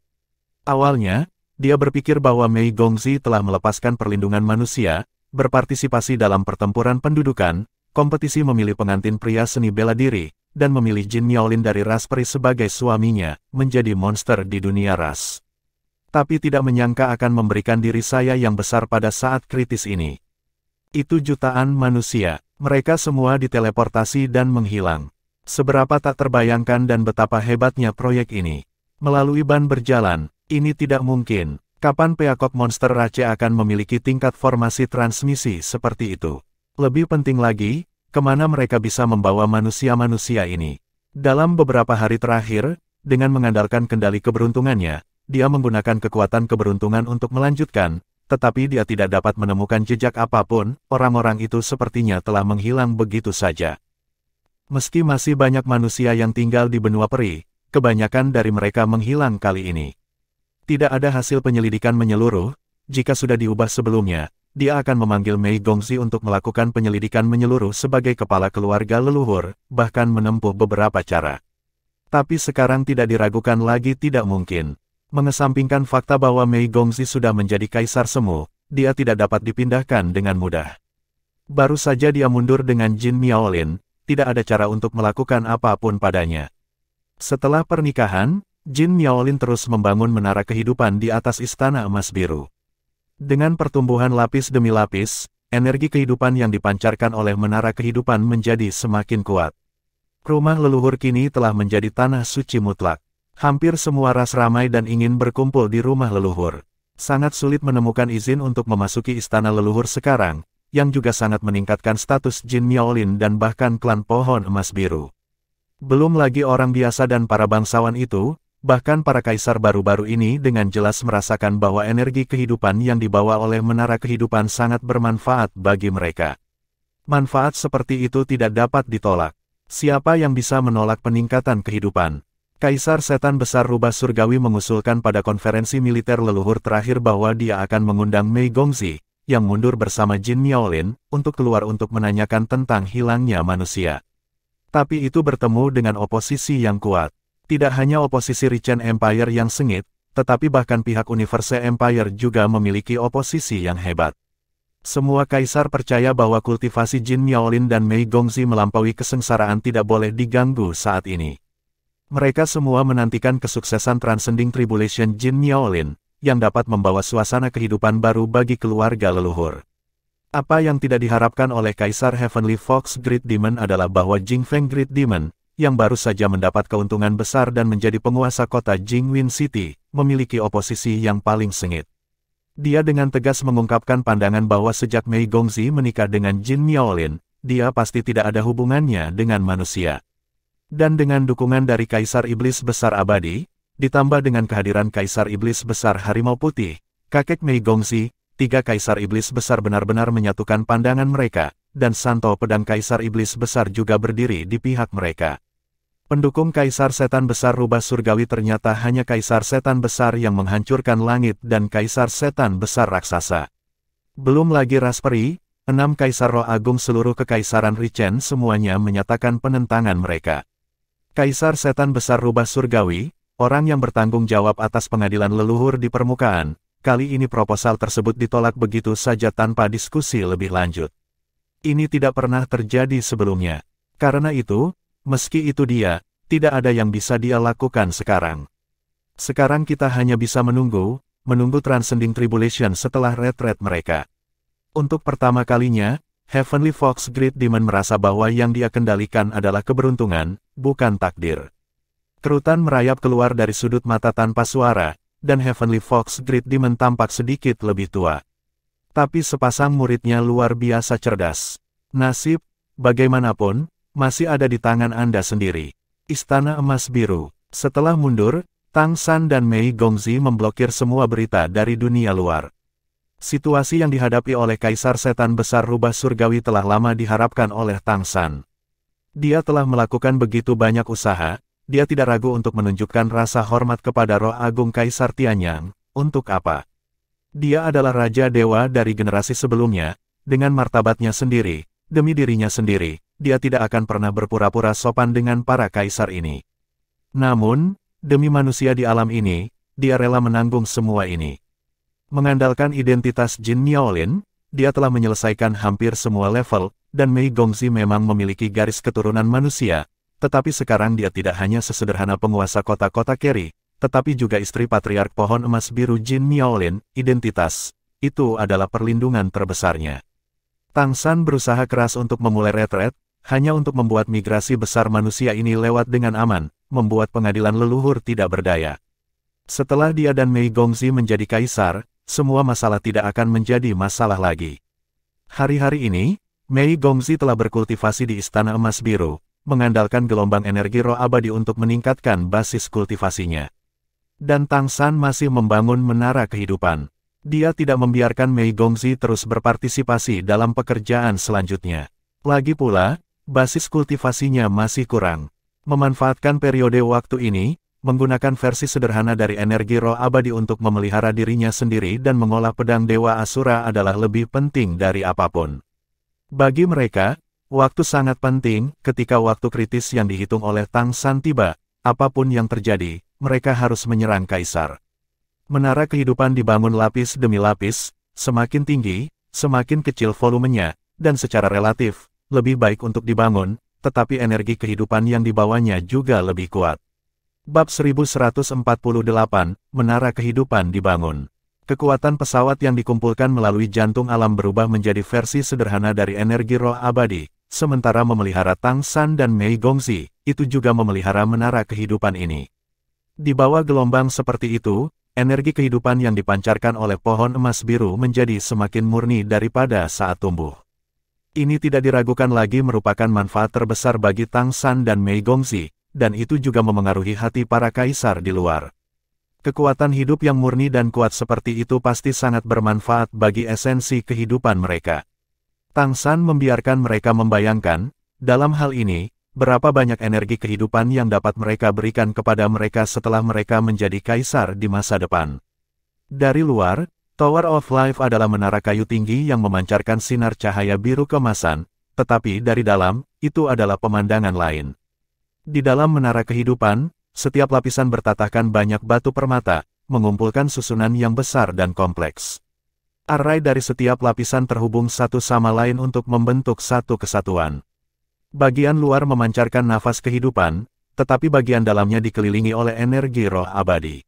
Awalnya, dia berpikir bahwa Mei Gongzi telah melepaskan perlindungan manusia, berpartisipasi dalam pertempuran pendudukan, kompetisi memilih pengantin pria seni bela diri, dan memilih Jin Miaolin dari ras peri sebagai suaminya, menjadi monster di dunia ras. Tapi tidak menyangka akan memberikan diri saya yang besar pada saat kritis ini. Itu jutaan manusia, mereka semua diteleportasi dan menghilang. Seberapa tak terbayangkan dan betapa hebatnya proyek ini. Melalui ban berjalan, ini tidak mungkin. Kapan peacock monster Rache akan memiliki tingkat formasi transmisi seperti itu? Lebih penting lagi, kemana mereka bisa membawa manusia-manusia ini? Dalam beberapa hari terakhir, dengan mengandalkan kendali keberuntungannya, dia menggunakan kekuatan keberuntungan untuk melanjutkan, tetapi dia tidak dapat menemukan jejak apapun, orang-orang itu sepertinya telah menghilang begitu saja. Meski masih banyak manusia yang tinggal di benua peri, kebanyakan dari mereka menghilang kali ini. Tidak ada hasil penyelidikan menyeluruh, jika sudah diubah sebelumnya, dia akan memanggil Mei Gongzi untuk melakukan penyelidikan menyeluruh sebagai kepala keluarga leluhur, bahkan menempuh beberapa cara. Tapi sekarang tidak diragukan lagi tidak mungkin. Mengesampingkan fakta bahwa Mei Gongzi sudah menjadi kaisar semu, dia tidak dapat dipindahkan dengan mudah. Baru saja dia mundur dengan Jin Miaolin, tidak ada cara untuk melakukan apapun padanya. Setelah pernikahan, Jin Miaolin terus membangun menara kehidupan di atas Istana Emas Biru. Dengan pertumbuhan lapis demi lapis, energi kehidupan yang dipancarkan oleh menara kehidupan menjadi semakin kuat. Rumah leluhur kini telah menjadi tanah suci mutlak. Hampir semua ras ramai dan ingin berkumpul di rumah leluhur. Sangat sulit menemukan izin untuk memasuki istana leluhur sekarang, yang juga sangat meningkatkan status Jin Miaolin dan bahkan klan Pohon Emas Biru. Belum lagi orang biasa dan para bangsawan itu, bahkan para kaisar baru-baru ini dengan jelas merasakan bahwa energi kehidupan yang dibawa oleh menara kehidupan sangat bermanfaat bagi mereka. Manfaat seperti itu tidak dapat ditolak. Siapa yang bisa menolak peningkatan kehidupan? Kaisar Setan Besar Rubah Surgawi mengusulkan pada konferensi militer leluhur terakhir bahwa dia akan mengundang Mei Gongzi, yang mundur bersama Jin Miaolin, untuk keluar untuk menanyakan tentang hilangnya manusia. Tapi itu bertemu dengan oposisi yang kuat. Tidak hanya oposisi Richen Empire yang sengit, tetapi bahkan pihak Universe Empire juga memiliki oposisi yang hebat. Semua kaisar percaya bahwa kultivasi Jin Miaolin dan Mei Gongzi melampaui kesengsaraan tidak boleh diganggu saat ini. Mereka semua menantikan kesuksesan Transcending Tribulation Jin Miaolin, yang dapat membawa suasana kehidupan baru bagi keluarga leluhur. Apa yang tidak diharapkan oleh Kaisar Heavenly Fox Great Demon adalah bahwa Jingfeng Great Demon, yang baru saja mendapat keuntungan besar dan menjadi penguasa kota Jingwin City, memiliki oposisi yang paling sengit. Dia dengan tegas mengungkapkan pandangan bahwa sejak Mei Gongzi menikah dengan Jin Miaolin, dia pasti tidak ada hubungannya dengan manusia. Dan dengan dukungan dari Kaisar Iblis Besar Abadi, ditambah dengan kehadiran Kaisar Iblis Besar Harimau Putih, kakek Mei Gongzi, 3 Kaisar Iblis Besar benar-benar menyatukan pandangan mereka, dan Santo Pedang Kaisar Iblis Besar juga berdiri di pihak mereka. Pendukung Kaisar Setan Besar Rubah Surgawi ternyata hanya Kaisar Setan Besar yang menghancurkan langit dan Kaisar Setan Besar Raksasa. Belum lagi ras peri, 6 Kaisar Roh Agung seluruh kekaisaran Richen semuanya menyatakan penentangan mereka. Kaisar Setan Besar Rubah Surgawi, orang yang bertanggung jawab atas pengadilan leluhur di permukaan, kali ini proposal tersebut ditolak begitu saja tanpa diskusi lebih lanjut. Ini tidak pernah terjadi sebelumnya. Karena itu, meski itu dia, tidak ada yang bisa dia lakukan sekarang. Sekarang kita hanya bisa menunggu Transcending Tribulation setelah retret mereka. Untuk pertama kalinya, Heavenly Fox Great Demon merasa bahwa yang dia kendalikan adalah keberuntungan, bukan takdir. Kerutan merayap keluar dari sudut mata tanpa suara, dan Heavenly Fox Great Demon tampak sedikit lebih tua. Tapi sepasang muridnya luar biasa cerdas. Nasib, bagaimanapun, masih ada di tangan Anda sendiri. Istana Emas Biru. Setelah mundur, Tang San dan Mei Gongzi memblokir semua berita dari dunia luar. Situasi yang dihadapi oleh Kaisar Setan Besar Rubah Surgawi telah lama diharapkan oleh Tang San. Dia telah melakukan begitu banyak usaha, dia tidak ragu untuk menunjukkan rasa hormat kepada Roh Agung Kaisar Tianyang. Untuk apa? Dia adalah Raja Dewa dari generasi sebelumnya, dengan martabatnya sendiri, demi dirinya sendiri, dia tidak akan pernah berpura-pura sopan dengan para kaisar ini. Namun, demi manusia di alam ini, dia rela menanggung semua ini. Mengandalkan identitas Jin Miaolin, dia telah menyelesaikan hampir semua level, dan Mei Gongzi memang memiliki garis keturunan manusia, tetapi sekarang dia tidak hanya sesederhana penguasa kota-kota Keri, tetapi juga istri Patriark Pohon Emas Biru Jin Miaolin. Identitas, itu adalah perlindungan terbesarnya. Tang San berusaha keras untuk memulai retret, hanya untuk membuat migrasi besar manusia ini lewat dengan aman, membuat pengadilan leluhur tidak berdaya. Setelah dia dan Mei Gongzi menjadi kaisar, semua masalah tidak akan menjadi masalah lagi. Hari-hari ini, Mei Gongzi telah berkultivasi di Istana Emas Biru, mengandalkan gelombang energi roh abadi untuk meningkatkan basis kultivasinya. Dan Tang San masih membangun menara kehidupan. Dia tidak membiarkan Mei Gongzi terus berpartisipasi dalam pekerjaan selanjutnya. Lagi pula, basis kultivasinya masih kurang. Memanfaatkan periode waktu ini, menggunakan versi sederhana dari energi roh abadi untuk memelihara dirinya sendiri dan mengolah pedang Dewa Asura adalah lebih penting dari apapun. Bagi mereka, waktu sangat penting. Ketika waktu kritis yang dihitung oleh Tang San tiba, apapun yang terjadi, mereka harus menyerang Kaisar. Menara kehidupan dibangun lapis demi lapis, semakin tinggi, semakin kecil volumenya, dan secara relatif, lebih baik untuk dibangun, tetapi energi kehidupan yang dibawanya juga lebih kuat. Bab 1148, Menara Kehidupan dibangun. Kekuatan pesawat yang dikumpulkan melalui jantung alam berubah menjadi versi sederhana dari energi roh abadi, sementara memelihara Tang San dan Mei Gongzi, itu juga memelihara menara kehidupan ini. Di bawah gelombang seperti itu, energi kehidupan yang dipancarkan oleh pohon emas biru menjadi semakin murni daripada saat tumbuh. Ini tidak diragukan lagi merupakan manfaat terbesar bagi Tang San dan Mei Gongzi, dan itu juga memengaruhi hati para kaisar di luar. Kekuatan hidup yang murni dan kuat seperti itu pasti sangat bermanfaat bagi esensi kehidupan mereka. Tang San membiarkan mereka membayangkan, dalam hal ini, berapa banyak energi kehidupan yang dapat mereka berikan kepada mereka setelah mereka menjadi kaisar di masa depan. Dari luar, Tower of Life adalah menara kayu tinggi yang memancarkan sinar cahaya biru keemasan, tetapi dari dalam, itu adalah pemandangan lain. Di dalam menara kehidupan, setiap lapisan bertatahkan banyak batu permata, mengumpulkan susunan yang besar dan kompleks. Arai dari setiap lapisan terhubung satu sama lain untuk membentuk satu kesatuan. Bagian luar memancarkan nafas kehidupan, tetapi bagian dalamnya dikelilingi oleh energi roh abadi.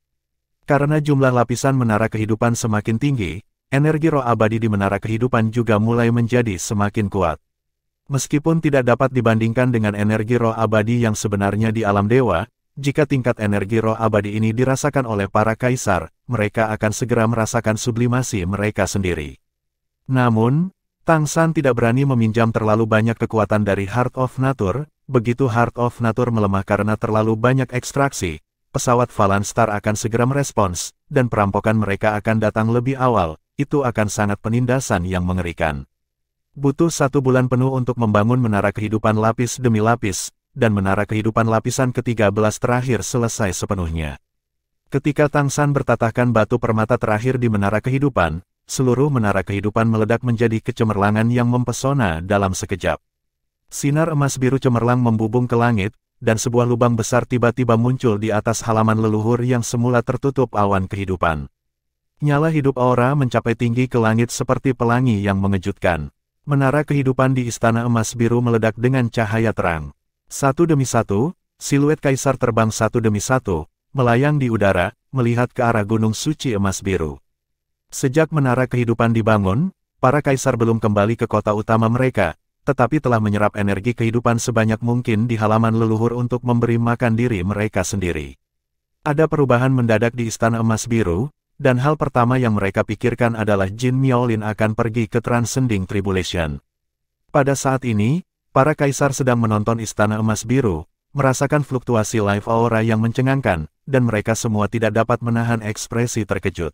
Karena jumlah lapisan menara kehidupan semakin tinggi, energi roh abadi di menara kehidupan juga mulai menjadi semakin kuat. Meskipun tidak dapat dibandingkan dengan energi roh abadi yang sebenarnya di alam dewa, jika tingkat energi roh abadi ini dirasakan oleh para kaisar, mereka akan segera merasakan sublimasi mereka sendiri. Namun, Tang San tidak berani meminjam terlalu banyak kekuatan dari Heart of Nature. Begitu Heart of Nature melemah karena terlalu banyak ekstraksi, pesawat Falan Star akan segera merespons, dan perampokan mereka akan datang lebih awal. Itu akan sangat penindasan yang mengerikan. Butuh 1 bulan penuh untuk membangun menara kehidupan lapis demi lapis, dan menara kehidupan lapisan ke-13 terakhir selesai sepenuhnya. Ketika Tang San bertatahkan batu permata terakhir di menara kehidupan, seluruh menara kehidupan meledak menjadi kecemerlangan yang mempesona dalam sekejap. Sinar emas biru cemerlang membubung ke langit, dan sebuah lubang besar tiba-tiba muncul di atas halaman leluhur yang semula tertutup awan kehidupan. Nyala hidup aura mencapai tinggi ke langit seperti pelangi yang mengejutkan. Menara kehidupan di Istana Emas Biru meledak dengan cahaya terang. Satu demi satu, siluet kaisar terbang satu demi satu, melayang di udara, melihat ke arah Gunung Suci Emas Biru. Sejak menara kehidupan dibangun, para kaisar belum kembali ke kota utama mereka, tetapi telah menyerap energi kehidupan sebanyak mungkin di halaman leluhur untuk memberi makan diri mereka sendiri. Ada perubahan mendadak di Istana Emas Biru, dan hal pertama yang mereka pikirkan adalah Jin Miaolin akan pergi ke Transcending Tribulation. Pada saat ini, para kaisar sedang menonton Istana Emas Biru, merasakan fluktuasi life aura yang mencengangkan, dan mereka semua tidak dapat menahan ekspresi terkejut.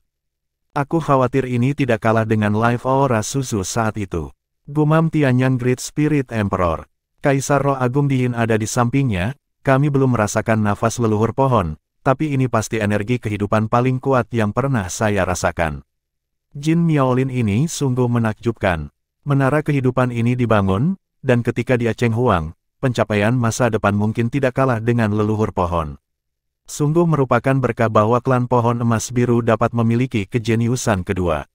Aku khawatir ini tidak kalah dengan life aura Suzu saat itu. Gumam Tianyang Great Spirit Emperor. Kaisar Roh Agung Diin ada di sampingnya, kami belum merasakan nafas leluhur pohon, tapi ini pasti energi kehidupan paling kuat yang pernah saya rasakan. Jin Miaolin ini sungguh menakjubkan. Menara kehidupan ini dibangun, dan ketika dia Cheng Huang, pencapaian masa depan mungkin tidak kalah dengan leluhur pohon. Sungguh merupakan berkah bahwa klan pohon emas biru dapat memiliki kejeniusan kedua.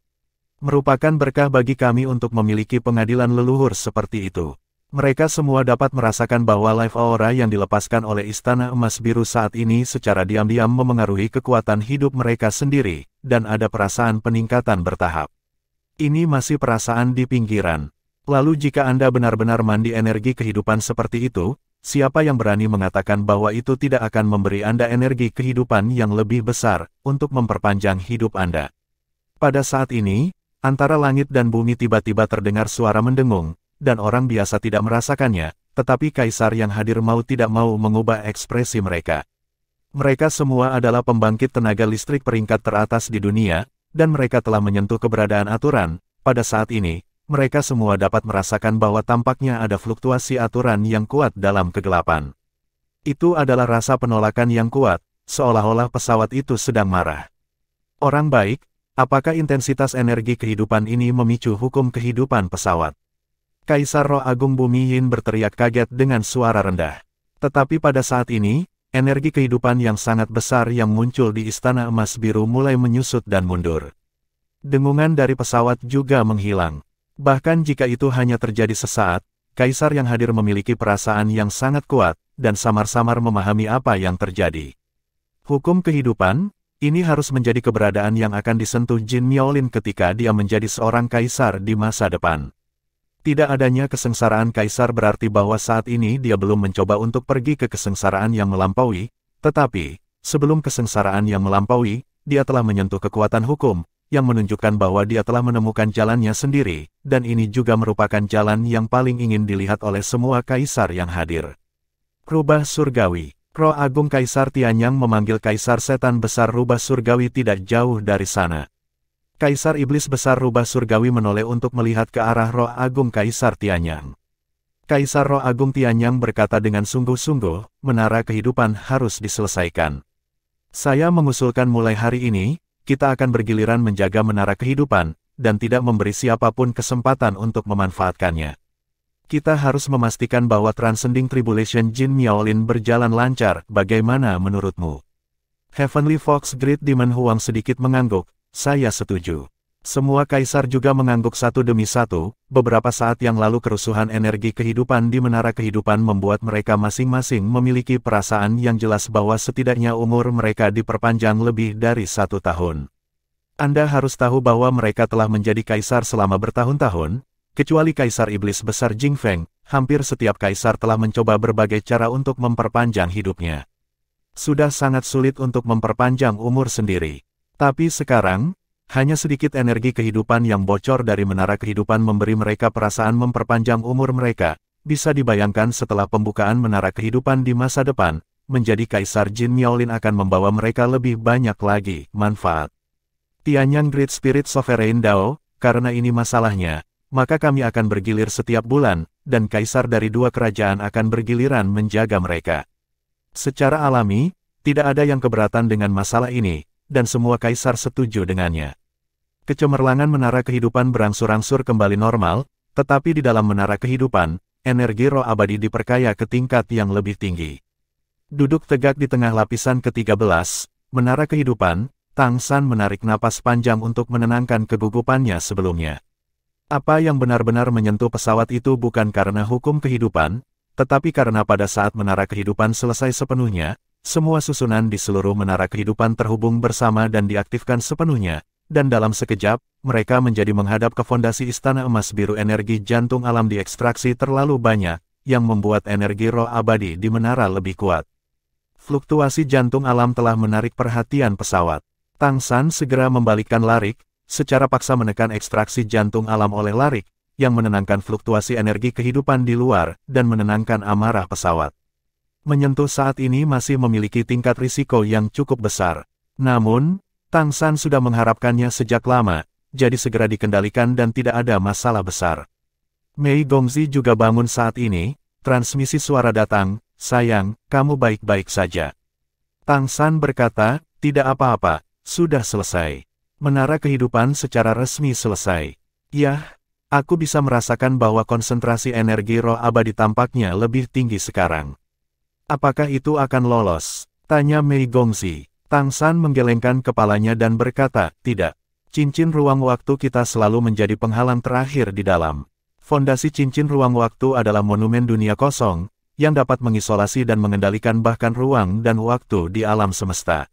Merupakan berkah bagi kami untuk memiliki pengadilan leluhur seperti itu. Mereka semua dapat merasakan bahwa life aura yang dilepaskan oleh Istana Emas Biru saat ini secara diam-diam memengaruhi kekuatan hidup mereka sendiri, dan ada perasaan peningkatan bertahap. Ini masih perasaan di pinggiran. Lalu jika Anda benar-benar mandi energi kehidupan seperti itu, siapa yang berani mengatakan bahwa itu tidak akan memberi Anda energi kehidupan yang lebih besar, untuk memperpanjang hidup Anda? Pada saat ini, antara langit dan bumi tiba-tiba terdengar suara mendengung, dan orang biasa tidak merasakannya, tetapi kaisar yang hadir mau tidak mau mengubah ekspresi mereka. Mereka semua adalah pembangkit tenaga listrik peringkat teratas di dunia, dan mereka telah menyentuh keberadaan aturan. Pada saat ini, mereka semua dapat merasakan bahwa tampaknya ada fluktuasi aturan yang kuat dalam kegelapan. Itu adalah rasa penolakan yang kuat, seolah-olah pesawat itu sedang marah. Orang baik, apakah intensitas energi kehidupan ini memicu hukum kehidupan pesawat? Kaisar Roh Agung Bumi Yin berteriak kaget dengan suara rendah. Tetapi pada saat ini, energi kehidupan yang sangat besar yang muncul di Istana Emas Biru mulai menyusut dan mundur. Dengungan dari pesawat juga menghilang. Bahkan jika itu hanya terjadi sesaat, kaisar yang hadir memiliki perasaan yang sangat kuat, dan samar-samar memahami apa yang terjadi. Hukum kehidupan, ini harus menjadi keberadaan yang akan disentuh Jin Miaolin ketika dia menjadi seorang kaisar di masa depan. Tidak adanya kesengsaraan kaisar berarti bahwa saat ini dia belum mencoba untuk pergi ke kesengsaraan yang melampaui, tetapi, sebelum kesengsaraan yang melampaui, dia telah menyentuh kekuatan hukum, yang menunjukkan bahwa dia telah menemukan jalannya sendiri, dan ini juga merupakan jalan yang paling ingin dilihat oleh semua kaisar yang hadir. Rubah Surgawi. Roh Agung Kaisar Tianyang memanggil Kaisar Setan Besar Rubah Surgawi tidak jauh dari sana. Kaisar Iblis Besar Rubah Surgawi menoleh untuk melihat ke arah Roh Agung Kaisar Tianyang. Kaisar Roh Agung Tianyang berkata dengan sungguh-sungguh, menara kehidupan harus diselesaikan. Saya mengusulkan mulai hari ini, kita akan bergiliran menjaga menara kehidupan, dan tidak memberi siapapun kesempatan untuk memanfaatkannya. Kita harus memastikan bahwa Transcending Tribulation Jin Miaolin berjalan lancar, bagaimana menurutmu? Heavenly Fox Great Demon Huang sedikit mengangguk. Saya setuju. Semua kaisar juga mengangguk satu demi satu. Beberapa saat yang lalu kerusuhan energi kehidupan di menara kehidupan membuat mereka masing-masing memiliki perasaan yang jelas bahwa setidaknya umur mereka diperpanjang lebih dari 1 tahun. Anda harus tahu bahwa mereka telah menjadi kaisar selama bertahun-tahun, kecuali Kaisar Iblis Besar Jing Feng, hampir setiap kaisar telah mencoba berbagai cara untuk memperpanjang hidupnya. Sudah sangat sulit untuk memperpanjang umur sendiri. Tapi sekarang, hanya sedikit energi kehidupan yang bocor dari menara kehidupan memberi mereka perasaan memperpanjang umur mereka. Bisa dibayangkan setelah pembukaan menara kehidupan di masa depan, menjadi Kaisar Jin Miaolin akan membawa mereka lebih banyak lagi manfaat. Tianyang Great Spirit Sovereign Dao, karena ini masalahnya, maka kami akan bergilir setiap bulan, dan kaisar dari 2 kerajaan akan bergiliran menjaga mereka. Secara alami, tidak ada yang keberatan dengan masalah ini, dan semua kaisar setuju dengannya. Kecemerlangan menara kehidupan berangsur-angsur kembali normal, tetapi di dalam menara kehidupan, energi roh abadi diperkaya ke tingkat yang lebih tinggi. Duduk tegak di tengah lapisan ke-13, menara kehidupan, Tang San menarik napas panjang untuk menenangkan kegugupannya sebelumnya. Apa yang benar-benar menyentuh pesawat itu bukan karena hukum kehidupan, tetapi karena pada saat menara kehidupan selesai sepenuhnya, semua susunan di seluruh menara kehidupan terhubung bersama dan diaktifkan sepenuhnya, dan dalam sekejap, mereka menjadi menghadap ke fondasi Istana Emas Biru. Energi jantung alam diekstraksi terlalu banyak, yang membuat energi roh abadi di menara lebih kuat. Fluktuasi jantung alam telah menarik perhatian pesawat. Tang San segera membalikkan larik, secara paksa menekan ekstraksi jantung alam oleh larik, yang menenangkan fluktuasi energi kehidupan di luar, dan menenangkan amarah pesawat. Menyentuh saat ini masih memiliki tingkat risiko yang cukup besar. Namun, Tang San sudah mengharapkannya sejak lama, jadi segera dikendalikan dan tidak ada masalah besar. Mei Gongzi juga bangun saat ini, transmisi suara datang, sayang, kamu baik-baik saja. Tang San berkata, tidak apa-apa, sudah selesai. Menara kehidupan secara resmi selesai. Yah, aku bisa merasakan bahwa konsentrasi energi roh abadi tampaknya lebih tinggi sekarang. Apakah itu akan lolos? Tanya Mei Gongzi. Tang San menggelengkan kepalanya dan berkata, tidak. Cincin ruang waktu kita selalu menjadi penghalang terakhir di dalam. Fondasi cincin ruang waktu adalah monumen dunia kosong, yang dapat mengisolasi dan mengendalikan bahkan ruang dan waktu di alam semesta.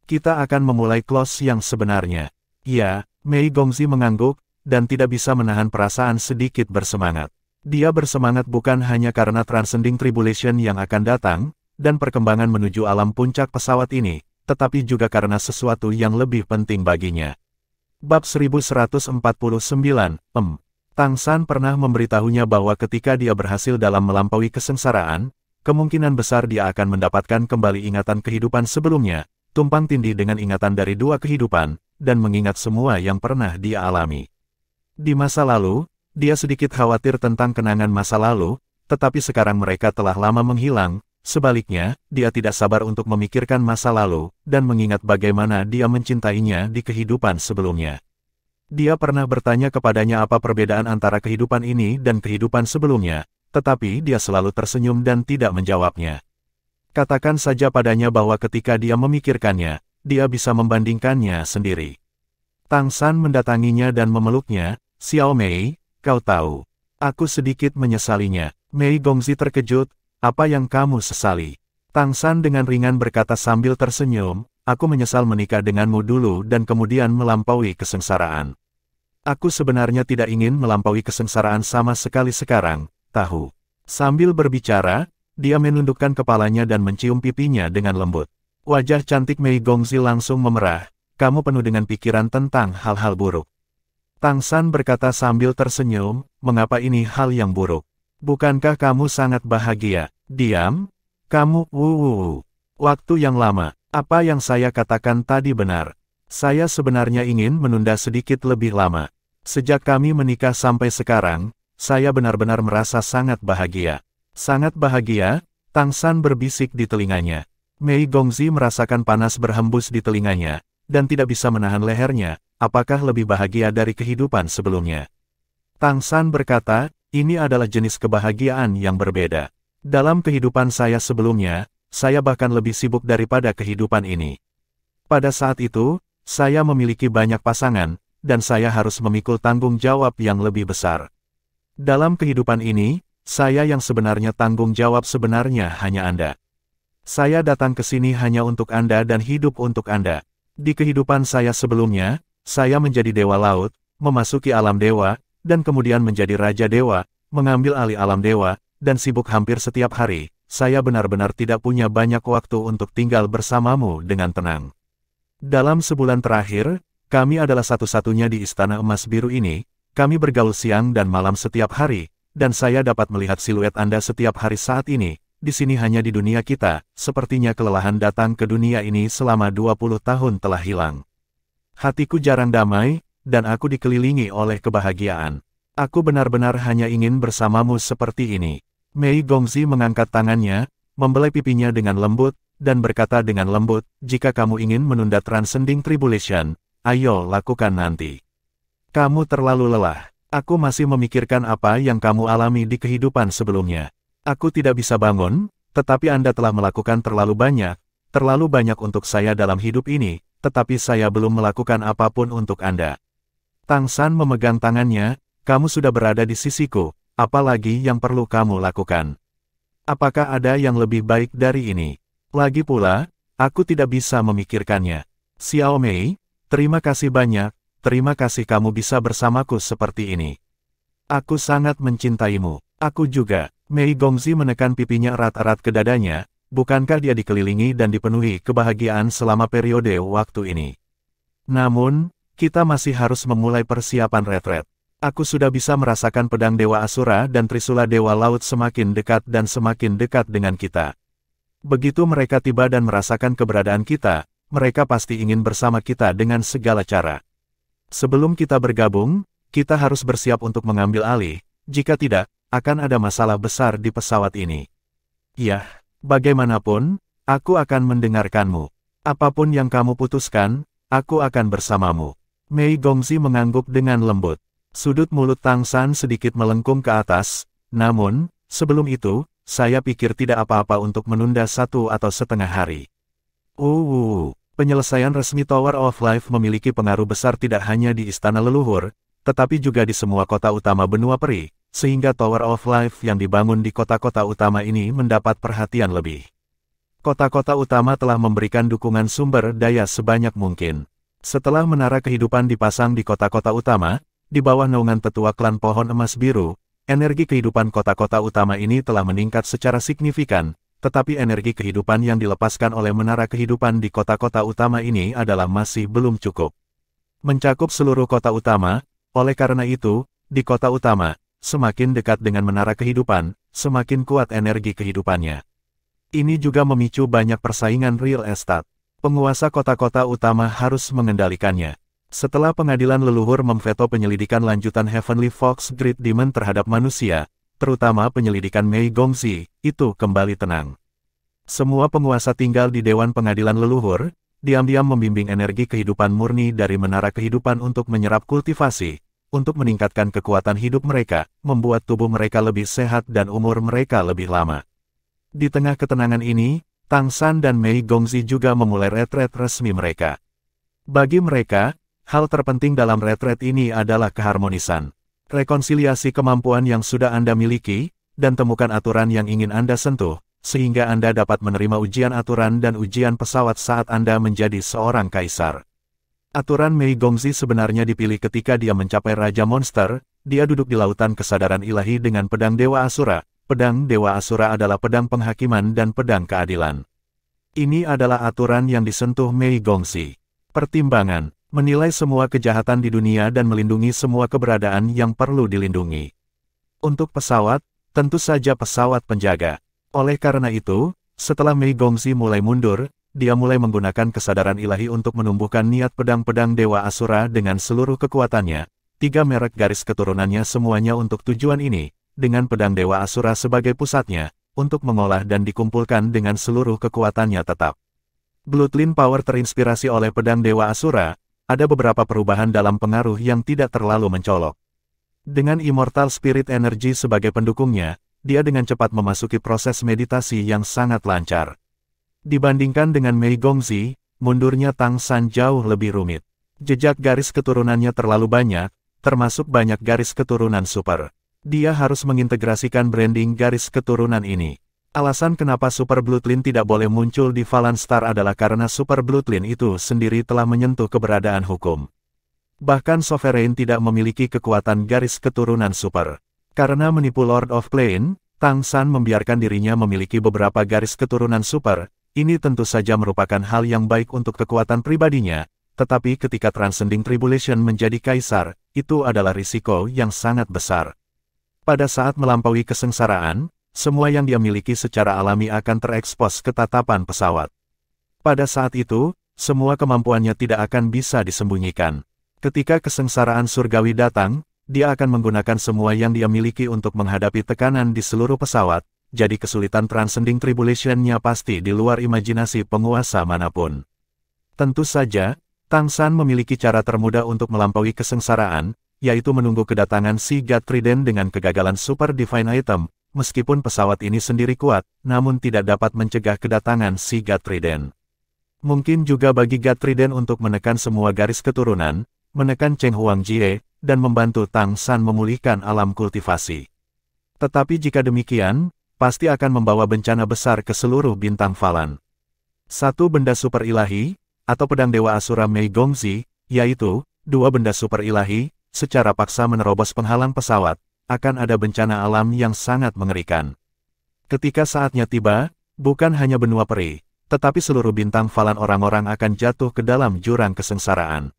Kita akan memulai close yang sebenarnya. Ya, Mei Gongzi mengangguk, dan tidak bisa menahan perasaan sedikit bersemangat. Dia bersemangat bukan hanya karena Transcending Tribulation yang akan datang, dan perkembangan menuju alam puncak pesawat ini, tetapi juga karena sesuatu yang lebih penting baginya. Bab 1149, Tang San pernah memberitahunya bahwa ketika dia berhasil dalam melampaui kesengsaraan, kemungkinan besar dia akan mendapatkan kembali ingatan kehidupan sebelumnya, tumpang tindih dengan ingatan dari dua kehidupan, dan mengingat semua yang pernah dia alami. Di masa lalu, dia sedikit khawatir tentang kenangan masa lalu, tetapi sekarang mereka telah lama menghilang. Sebaliknya, dia tidak sabar untuk memikirkan masa lalu, dan mengingat bagaimana dia mencintainya di kehidupan sebelumnya. Dia pernah bertanya kepadanya apa perbedaan antara kehidupan ini dan kehidupan sebelumnya, tetapi dia selalu tersenyum dan tidak menjawabnya. Katakan saja padanya bahwa ketika dia memikirkannya, dia bisa membandingkannya sendiri. Tang San mendatanginya dan memeluknya. Xiao Mei, kau tahu, aku sedikit menyesalinya. Mei Gongzi terkejut. Apa yang kamu sesali? Tang San dengan ringan berkata sambil tersenyum, aku menyesal menikah denganmu dulu dan kemudian melampaui kesengsaraan. Aku sebenarnya tidak ingin melampaui kesengsaraan sama sekali sekarang, tahu. Sambil berbicara, dia menundukkan kepalanya dan mencium pipinya dengan lembut. Wajah cantik Mei Gongzi langsung memerah, kamu penuh dengan pikiran tentang hal-hal buruk. Tang San berkata sambil tersenyum, mengapa ini hal yang buruk? Bukankah kamu sangat bahagia? Diam? Kamu, Waktu yang lama, apa yang saya katakan tadi benar. Saya sebenarnya ingin menunda sedikit lebih lama. Sejak kami menikah sampai sekarang, saya benar-benar merasa sangat bahagia. Sangat bahagia, Tang San berbisik di telinganya. Mei Gongzi merasakan panas berhembus di telinganya, dan tidak bisa menahan lehernya. Apakah lebih bahagia dari kehidupan sebelumnya? Tang San berkata, ini adalah jenis kebahagiaan yang berbeda. Dalam kehidupan saya sebelumnya, saya bahkan lebih sibuk daripada kehidupan ini. Pada saat itu, saya memiliki banyak pasangan, dan saya harus memikul tanggung jawab yang lebih besar. Dalam kehidupan ini, saya yang sebenarnya tanggung jawab sebenarnya hanya Anda. Saya datang ke sini hanya untuk Anda dan hidup untuk Anda. Di kehidupan saya sebelumnya, saya menjadi dewa laut, memasuki alam dewa, dan kemudian menjadi Raja Dewa, mengambil alih alam dewa, dan sibuk hampir setiap hari. Saya benar-benar tidak punya banyak waktu untuk tinggal bersamamu dengan tenang. Dalam sebulan terakhir, kami adalah satu-satunya di Istana Emas Biru ini, kami bergaul siang dan malam setiap hari, dan saya dapat melihat siluet Anda setiap hari saat ini, di sini hanya di dunia kita, sepertinya kelelahan datang ke dunia ini selama 20 tahun telah hilang. Hatiku jarang damai, dan aku dikelilingi oleh kebahagiaan. Aku benar-benar hanya ingin bersamamu seperti ini. Mei Gongzi mengangkat tangannya, membelai pipinya dengan lembut, dan berkata dengan lembut, jika kamu ingin menunda Transcending Tribulation, ayo lakukan nanti. Kamu terlalu lelah. Aku masih memikirkan apa yang kamu alami di kehidupan sebelumnya. Aku tidak bisa bangun, tetapi Anda telah melakukan terlalu banyak untuk saya dalam hidup ini, tetapi saya belum melakukan apapun untuk Anda. Tang San memegang tangannya, kamu sudah berada di sisiku, apalagi yang perlu kamu lakukan? Apakah ada yang lebih baik dari ini? Lagi pula, aku tidak bisa memikirkannya. Xiao Mei, terima kasih banyak, terima kasih kamu bisa bersamaku seperti ini. Aku sangat mencintaimu. Aku juga. Mei Gongzi menekan pipinya erat-erat ke dadanya, bukankah dia dikelilingi dan dipenuhi kebahagiaan selama periode waktu ini? Namun, kita masih harus memulai persiapan retret. Aku sudah bisa merasakan pedang Dewa Asura dan Trisula Dewa Laut semakin dekat dan semakin dekat dengan kita. Begitu mereka tiba dan merasakan keberadaan kita, mereka pasti ingin bersama kita dengan segala cara. Sebelum kita bergabung, kita harus bersiap untuk mengambil alih, jika tidak, akan ada masalah besar di pesawat ini. Ya, bagaimanapun, aku akan mendengarkanmu. Apapun yang kamu putuskan, aku akan bersamamu. Mei Gongzi mengangguk dengan lembut. Sudut mulut Tang San sedikit melengkung ke atas, namun, sebelum itu, saya pikir tidak apa-apa untuk menunda 1 atau setengah hari. Penyelesaian resmi Tower of Life memiliki pengaruh besar tidak hanya di Istana Leluhur, tetapi juga di semua kota utama benua peri, sehingga Tower of Life yang dibangun di kota-kota utama ini mendapat perhatian lebih. Kota-kota utama telah memberikan dukungan sumber daya sebanyak mungkin. Setelah menara kehidupan dipasang di kota-kota utama, di bawah naungan tetua klan Pohon Emas Biru, energi kehidupan kota-kota utama ini telah meningkat secara signifikan, tetapi energi kehidupan yang dilepaskan oleh menara kehidupan di kota-kota utama ini adalah masih belum cukup mencakup seluruh kota utama. Oleh karena itu, di kota utama, semakin dekat dengan menara kehidupan, semakin kuat energi kehidupannya. Ini juga memicu banyak persaingan real estate. Penguasa kota-kota utama harus mengendalikannya. Setelah pengadilan leluhur memveto penyelidikan lanjutan Heavenly Fox Great Demon terhadap manusia, terutama penyelidikan Mei Gongzi, itu kembali tenang. Semua penguasa tinggal di Dewan Pengadilan Leluhur, diam-diam membimbing energi kehidupan murni dari menara kehidupan untuk menyerap kultivasi, untuk meningkatkan kekuatan hidup mereka, membuat tubuh mereka lebih sehat dan umur mereka lebih lama. Di tengah ketenangan ini, Tang San dan Mei Gongzi juga memulai retret resmi mereka. Bagi mereka, hal terpenting dalam retret ini adalah keharmonisan. Rekonsiliasi kemampuan yang sudah Anda miliki, dan temukan aturan yang ingin Anda sentuh, sehingga Anda dapat menerima ujian aturan dan ujian pesawat saat Anda menjadi seorang kaisar. Aturan Mei Gongzi sebenarnya dipilih ketika dia mencapai Raja Monster, dia duduk di lautan kesadaran ilahi dengan pedang Dewa Asura. Pedang Dewa Asura adalah pedang penghakiman dan pedang keadilan. Ini adalah aturan yang disentuh Mei Gongzi. Pertimbangan, menilai semua kejahatan di dunia dan melindungi semua keberadaan yang perlu dilindungi. Untuk pesawat, tentu saja pesawat penjaga. Oleh karena itu, setelah Mei Gongzi mulai mundur, dia mulai menggunakan kesadaran ilahi untuk menumbuhkan niat pedang-pedang Dewa Asura dengan seluruh kekuatannya. 3 merek garis keturunannya semuanya untuk tujuan ini, dengan pedang Dewa Asura sebagai pusatnya, untuk mengolah dan dikumpulkan dengan seluruh kekuatannya tetap. Bloodline Power terinspirasi oleh pedang Dewa Asura, ada beberapa perubahan dalam pengaruh yang tidak terlalu mencolok. Dengan Immortal Spirit Energy sebagai pendukungnya, dia dengan cepat memasuki proses meditasi yang sangat lancar. Dibandingkan dengan Mei Gongzi, mundurnya Tang San jauh lebih rumit. Jejak garis keturunannya terlalu banyak, termasuk banyak garis keturunan super. Dia harus mengintegrasikan branding garis keturunan ini. Alasan kenapa Super Bloodline tidak boleh muncul di Falan Star adalah karena Super Bloodline itu sendiri telah menyentuh keberadaan hukum. Bahkan Sovereign tidak memiliki kekuatan garis keturunan super. Karena menipu Lord of Plane, Tang San membiarkan dirinya memiliki beberapa garis keturunan super. Ini tentu saja merupakan hal yang baik untuk kekuatan pribadinya, tetapi ketika Transcending Tribulation menjadi kaisar, itu adalah risiko yang sangat besar. Pada saat melampaui kesengsaraan, semua yang dia miliki secara alami akan terekspos ke tatapan pesawat. Pada saat itu, semua kemampuannya tidak akan bisa disembunyikan. Ketika kesengsaraan surgawi datang, dia akan menggunakan semua yang dia miliki untuk menghadapi tekanan di seluruh pesawat, jadi kesulitan Transcending Tribulation-nya pasti di luar imajinasi penguasa manapun. Tentu saja, Tang San memiliki cara termudah untuk melampaui kesengsaraan, yaitu menunggu kedatangan si God Trident dengan kegagalan Super Divine Item. Meskipun pesawat ini sendiri kuat, namun tidak dapat mencegah kedatangan si God Trident. Mungkin juga bagi God Trident untuk menekan semua garis keturunan, menekan Cheng Huangjie, dan membantu Tang San memulihkan alam kultivasi. Tetapi jika demikian, pasti akan membawa bencana besar ke seluruh bintang Falan. Satu benda super ilahi, atau pedang Dewa Asura Mei Gongzi, yaitu 2 benda super ilahi, secara paksa menerobos penghalang pesawat, akan ada bencana alam yang sangat mengerikan. Ketika saatnya tiba, bukan hanya benua peri, tetapi seluruh bintang Falan orang-orang akan jatuh ke dalam jurang kesengsaraan.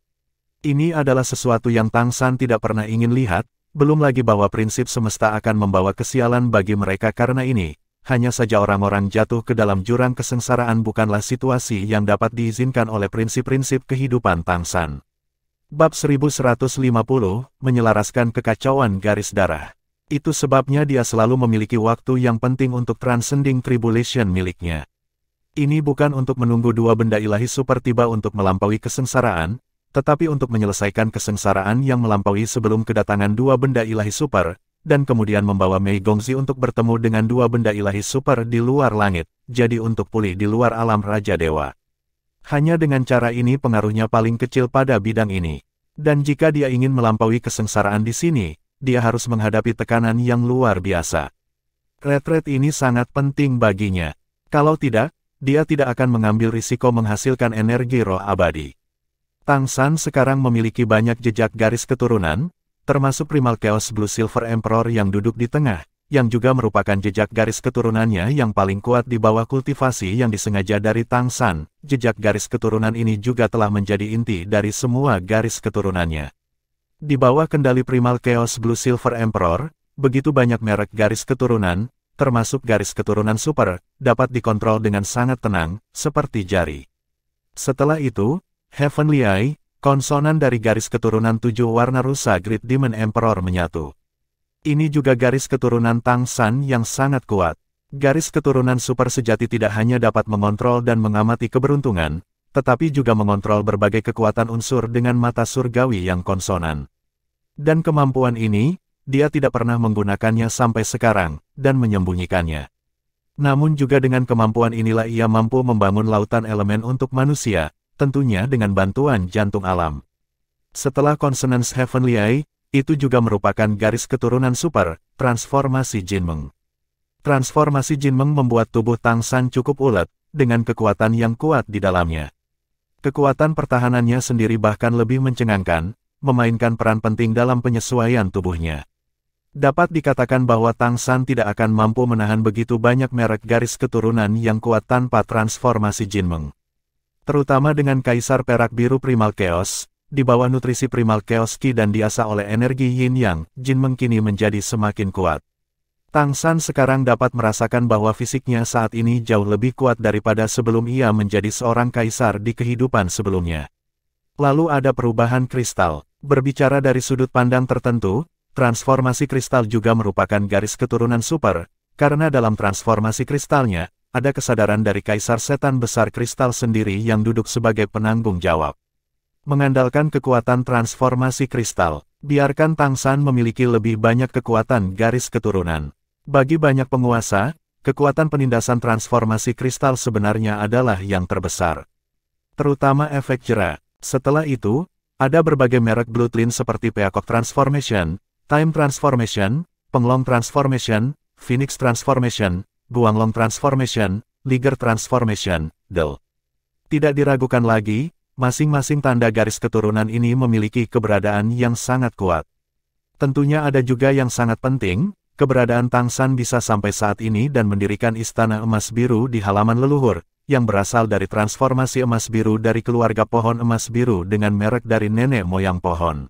Ini adalah sesuatu yang Tang San tidak pernah ingin lihat, belum lagi bahwa prinsip semesta akan membawa kesialan bagi mereka karena ini. Hanya saja orang-orang jatuh ke dalam jurang kesengsaraan bukanlah situasi yang dapat diizinkan oleh prinsip-prinsip kehidupan Tang San. Bab 1150, menyelaraskan kekacauan garis darah. Itu sebabnya dia selalu memiliki waktu yang penting untuk Transcending Tribulation miliknya. Ini bukan untuk menunggu 2 benda ilahi super tiba untuk melampaui kesengsaraan, tetapi untuk menyelesaikan kesengsaraan yang melampaui sebelum kedatangan 2 benda ilahi super, dan kemudian membawa Mei Gongzi untuk bertemu dengan 2 benda ilahi super di luar langit, jadi untuk pulih di luar alam Raja Dewa. Hanya dengan cara ini pengaruhnya paling kecil pada bidang ini. Dan jika dia ingin melampaui kesengsaraan di sini, dia harus menghadapi tekanan yang luar biasa. Retret ini sangat penting baginya. Kalau tidak, dia tidak akan mengambil risiko menghasilkan energi roh abadi. Tang San sekarang memiliki banyak jejak garis keturunan, termasuk Primal Chaos Blue Silver Emperor yang duduk di tengah, yang juga merupakan jejak garis keturunannya yang paling kuat di bawah kultivasi yang disengaja dari Tang San. Jejak garis keturunan ini juga telah menjadi inti dari semua garis keturunannya. Di bawah kendali Primal Chaos Blue Silver Emperor, begitu banyak merek garis keturunan, termasuk garis keturunan super, dapat dikontrol dengan sangat tenang, seperti jari. Setelah itu, Heavenly Eye, konsonan dari garis keturunan 7 warna rusa Great Demon Emperor menyatu. Ini juga garis keturunan Tang San yang sangat kuat. Garis keturunan super sejati tidak hanya dapat mengontrol dan mengamati keberuntungan, tetapi juga mengontrol berbagai kekuatan unsur dengan mata surgawi yang konsonan. Dan kemampuan ini, dia tidak pernah menggunakannya sampai sekarang, dan menyembunyikannya. Namun juga dengan kemampuan inilah ia mampu membangun lautan elemen untuk manusia, tentunya dengan bantuan jantung alam. Setelah Consonance Heavenly Eye, itu juga merupakan garis keturunan super, transformasi Jinmeng. Transformasi Jinmeng membuat tubuh Tang San cukup ulet, dengan kekuatan yang kuat di dalamnya. Kekuatan pertahanannya sendiri bahkan lebih mencengangkan, memainkan peran penting dalam penyesuaian tubuhnya. Dapat dikatakan bahwa Tang San tidak akan mampu menahan begitu banyak merek garis keturunan yang kuat tanpa transformasi Jinmeng. Terutama dengan Kaisar Perak Biru Primal Chaos, di bawah nutrisi Primal Chaos Ki dan diasah oleh energi Yin Yang, Jinmeng kini menjadi semakin kuat. Tang San sekarang dapat merasakan bahwa fisiknya saat ini jauh lebih kuat daripada sebelum ia menjadi seorang kaisar di kehidupan sebelumnya. Lalu ada perubahan kristal. Berbicara dari sudut pandang tertentu, transformasi kristal juga merupakan garis keturunan super, karena dalam transformasi kristalnya, ada kesadaran dari Kaisar Setan Besar Kristal sendiri yang duduk sebagai penanggung jawab. Mengandalkan kekuatan transformasi kristal, biarkan Tang San memiliki lebih banyak kekuatan garis keturunan. Bagi banyak penguasa, kekuatan penindasan transformasi kristal sebenarnya adalah yang terbesar. Terutama efek jera. Setelah itu, ada berbagai merek Bloodline seperti Peacock Transformation, Time Transformation, Penglong Transformation, Phoenix Transformation, Guanglong Transformation, Liger Transformation, Del. Tidak diragukan lagi, masing-masing tanda garis keturunan ini memiliki keberadaan yang sangat kuat. Tentunya ada juga yang sangat penting, keberadaan Tang San bisa sampai saat ini dan mendirikan istana emas biru di halaman leluhur, yang berasal dari transformasi emas biru dari keluarga pohon emas biru dengan merek dari nenek moyang pohon.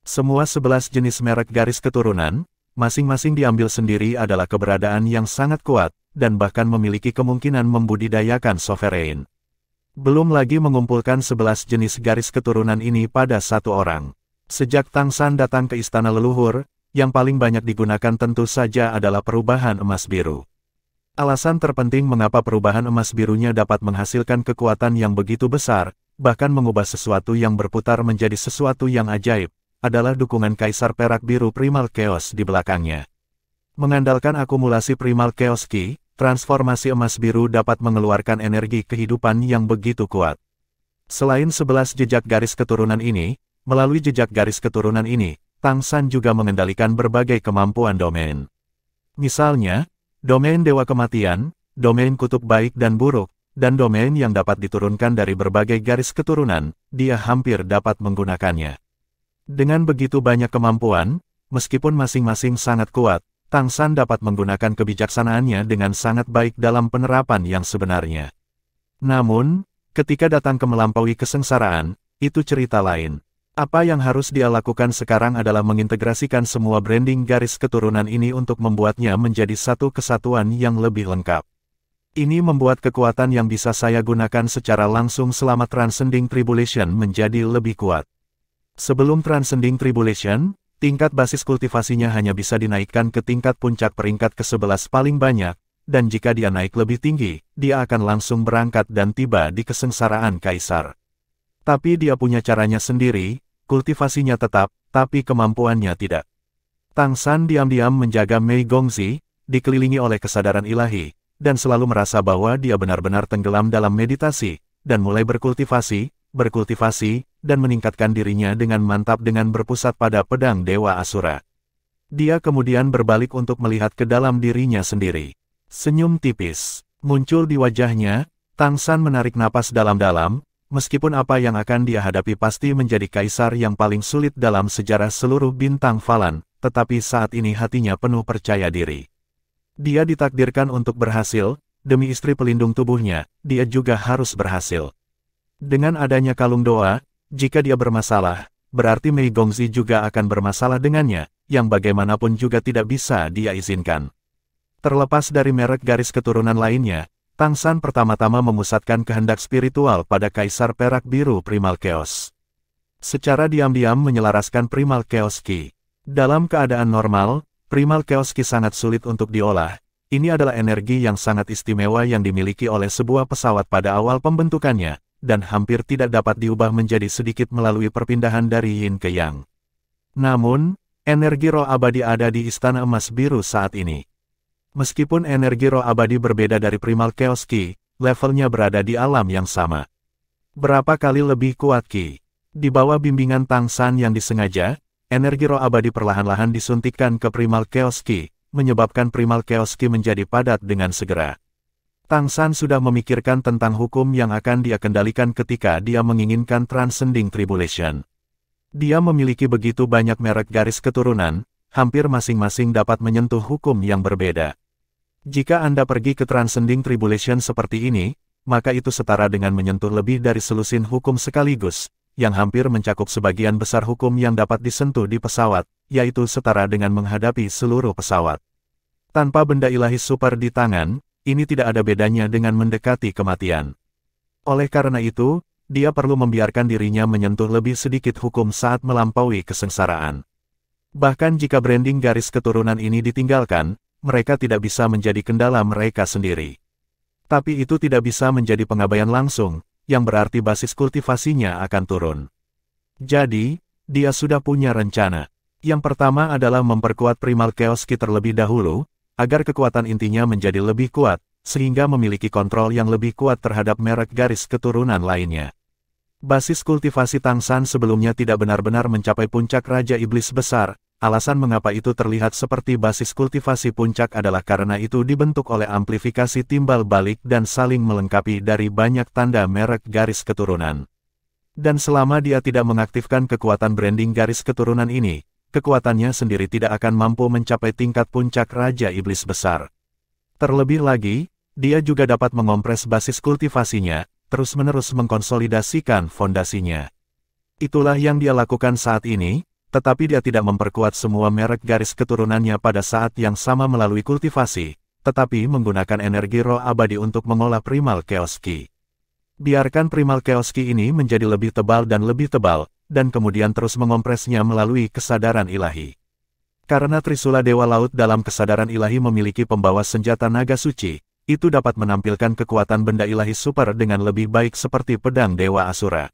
Semua 11 jenis merek garis keturunan, masing-masing diambil sendiri adalah keberadaan yang sangat kuat, dan bahkan memiliki kemungkinan membudidayakan sovereign. Belum lagi mengumpulkan 11 jenis garis keturunan ini pada satu orang. Sejak Tang San datang ke istana leluhur, yang paling banyak digunakan tentu saja adalah perubahan emas biru. Alasan terpenting mengapa perubahan emas birunya dapat menghasilkan kekuatan yang begitu besar, bahkan mengubah sesuatu yang berputar menjadi sesuatu yang ajaib, adalah dukungan Kaisar Perak Biru Primal Chaos di belakangnya. Mengandalkan akumulasi Primal Chaos Ki, transformasi emas biru dapat mengeluarkan energi kehidupan yang begitu kuat. Selain 11 jejak garis keturunan ini, melalui jejak garis keturunan ini, Tang San juga mengendalikan berbagai kemampuan domain. Misalnya, domain Dewa Kematian, domain Kutub Baik dan Buruk, dan domain yang dapat diturunkan dari berbagai garis keturunan, dia hampir dapat menggunakannya. Dengan begitu banyak kemampuan, meskipun masing-masing sangat kuat, Tang San dapat menggunakan kebijaksanaannya dengan sangat baik dalam penerapan yang sebenarnya. Namun, ketika datang ke melampaui kesengsaraan, itu cerita lain. Apa yang harus dia lakukan sekarang adalah mengintegrasikan semua branding garis keturunan ini untuk membuatnya menjadi satu kesatuan yang lebih lengkap. Ini membuat kekuatan yang bisa saya gunakan secara langsung selama Transcending Tribulation menjadi lebih kuat. Sebelum Transcending Tribulation, tingkat basis kultivasinya hanya bisa dinaikkan ke tingkat puncak peringkat ke-11 paling banyak, dan jika dia naik lebih tinggi, dia akan langsung berangkat dan tiba di kesengsaraan Kaisar. Tapi dia punya caranya sendiri, kultivasinya tetap, tapi kemampuannya tidak. Tang San diam-diam menjaga Mei Gongzi, dikelilingi oleh kesadaran ilahi, dan selalu merasa bahwa dia benar-benar tenggelam dalam meditasi, dan mulai berkultivasi, dan meningkatkan dirinya dengan mantap dengan berpusat pada pedang Dewa Asura. Dia kemudian berbalik untuk melihat ke dalam dirinya sendiri. Senyum tipis muncul di wajahnya. Tang San menarik napas dalam-dalam, meskipun apa yang akan dia hadapi pasti menjadi kaisar yang paling sulit dalam sejarah seluruh bintang Falan, tetapi saat ini hatinya penuh percaya diri. Dia ditakdirkan untuk berhasil, demi istri pelindung tubuhnya, dia juga harus berhasil. Dengan adanya kalung doa, jika dia bermasalah, berarti Mei Gongzi juga akan bermasalah dengannya, yang bagaimanapun juga tidak bisa dia izinkan. Terlepas dari merek garis keturunan lainnya, Tang San pertama-tama memusatkan kehendak spiritual pada Kaisar Perak Biru Primal Chaos. Secara diam-diam menyelaraskan Primal Chaos Ki. Dalam keadaan normal, Primal Chaos Ki sangat sulit untuk diolah. Ini adalah energi yang sangat istimewa yang dimiliki oleh sebuah pesawat pada awal pembentukannya, dan hampir tidak dapat diubah menjadi sedikit melalui perpindahan dari Yin ke Yang. Namun, energi roh abadi ada di Istana Emas Biru saat ini. Meskipun energi roh abadi berbeda dari Primal Chaos Ki, levelnya berada di alam yang sama. Berapa kali lebih kuat Ki? Di bawah bimbingan Tang San yang disengaja, energi roh abadi perlahan-lahan disuntikkan ke Primal Chaos Ki, menyebabkan Primal Chaos Ki menjadi padat dengan segera. Tang San sudah memikirkan tentang hukum yang akan dia kendalikan ketika dia menginginkan Transcending Tribulation. Dia memiliki begitu banyak merek garis keturunan, hampir masing-masing dapat menyentuh hukum yang berbeda. Jika Anda pergi ke Transcending Tribulation seperti ini, maka itu setara dengan menyentuh lebih dari selusin hukum sekaligus, yang hampir mencakup sebagian besar hukum yang dapat disentuh di pesawat, yaitu setara dengan menghadapi seluruh pesawat. Tanpa benda ilahi super di tangan, ini tidak ada bedanya dengan mendekati kematian. Oleh karena itu, dia perlu membiarkan dirinya menyentuh lebih sedikit hukum saat melampaui kesengsaraan. Bahkan jika branding garis keturunan ini ditinggalkan, mereka tidak bisa menjadi kendala mereka sendiri. Tapi itu tidak bisa menjadi pengabaian langsung, yang berarti basis kultivasinya akan turun. Jadi, dia sudah punya rencana. Yang pertama adalah memperkuat Primal Chaos Ki terlebih dahulu, agar kekuatan intinya menjadi lebih kuat, sehingga memiliki kontrol yang lebih kuat terhadap merek garis keturunan lainnya. Basis kultivasi Tang San sebelumnya tidak benar-benar mencapai puncak Raja Iblis Besar. Alasan mengapa itu terlihat seperti basis kultivasi puncak adalah karena itu dibentuk oleh amplifikasi timbal balik dan saling melengkapi dari banyak tanda merek garis keturunan. Dan selama dia tidak mengaktifkan kekuatan branding garis keturunan ini, kekuatannya sendiri tidak akan mampu mencapai tingkat puncak Raja Iblis Besar. Terlebih lagi, dia juga dapat mengompres basis kultivasinya, terus-menerus mengkonsolidasikan fondasinya. Itulah yang dia lakukan saat ini, tetapi dia tidak memperkuat semua merek garis keturunannya pada saat yang sama melalui kultivasi, tetapi menggunakan energi roh abadi untuk mengolah Primal Chaos Ki. Biarkan Primal Chaos Ki ini menjadi lebih tebal, dan kemudian terus mengompresnya melalui kesadaran ilahi. Karena Trisula Dewa Laut dalam kesadaran ilahi memiliki pembawa senjata naga suci, itu dapat menampilkan kekuatan benda ilahi super dengan lebih baik seperti pedang Dewa Asura.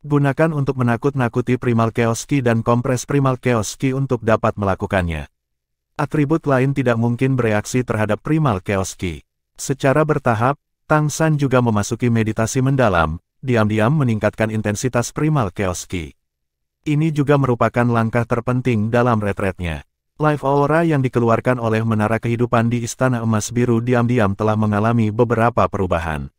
Gunakan untuk menakut-nakuti Primal Chaos Ki dan kompres Primal Chaos Ki untuk dapat melakukannya. Atribut lain tidak mungkin bereaksi terhadap Primal Chaos Ki. Secara bertahap, Tang San juga memasuki meditasi mendalam, diam-diam meningkatkan intensitas Primal Chaos Ki. Ini juga merupakan langkah terpenting dalam retretnya. Life Aura yang dikeluarkan oleh Menara Kehidupan di Istana Emas Biru diam-diam telah mengalami beberapa perubahan.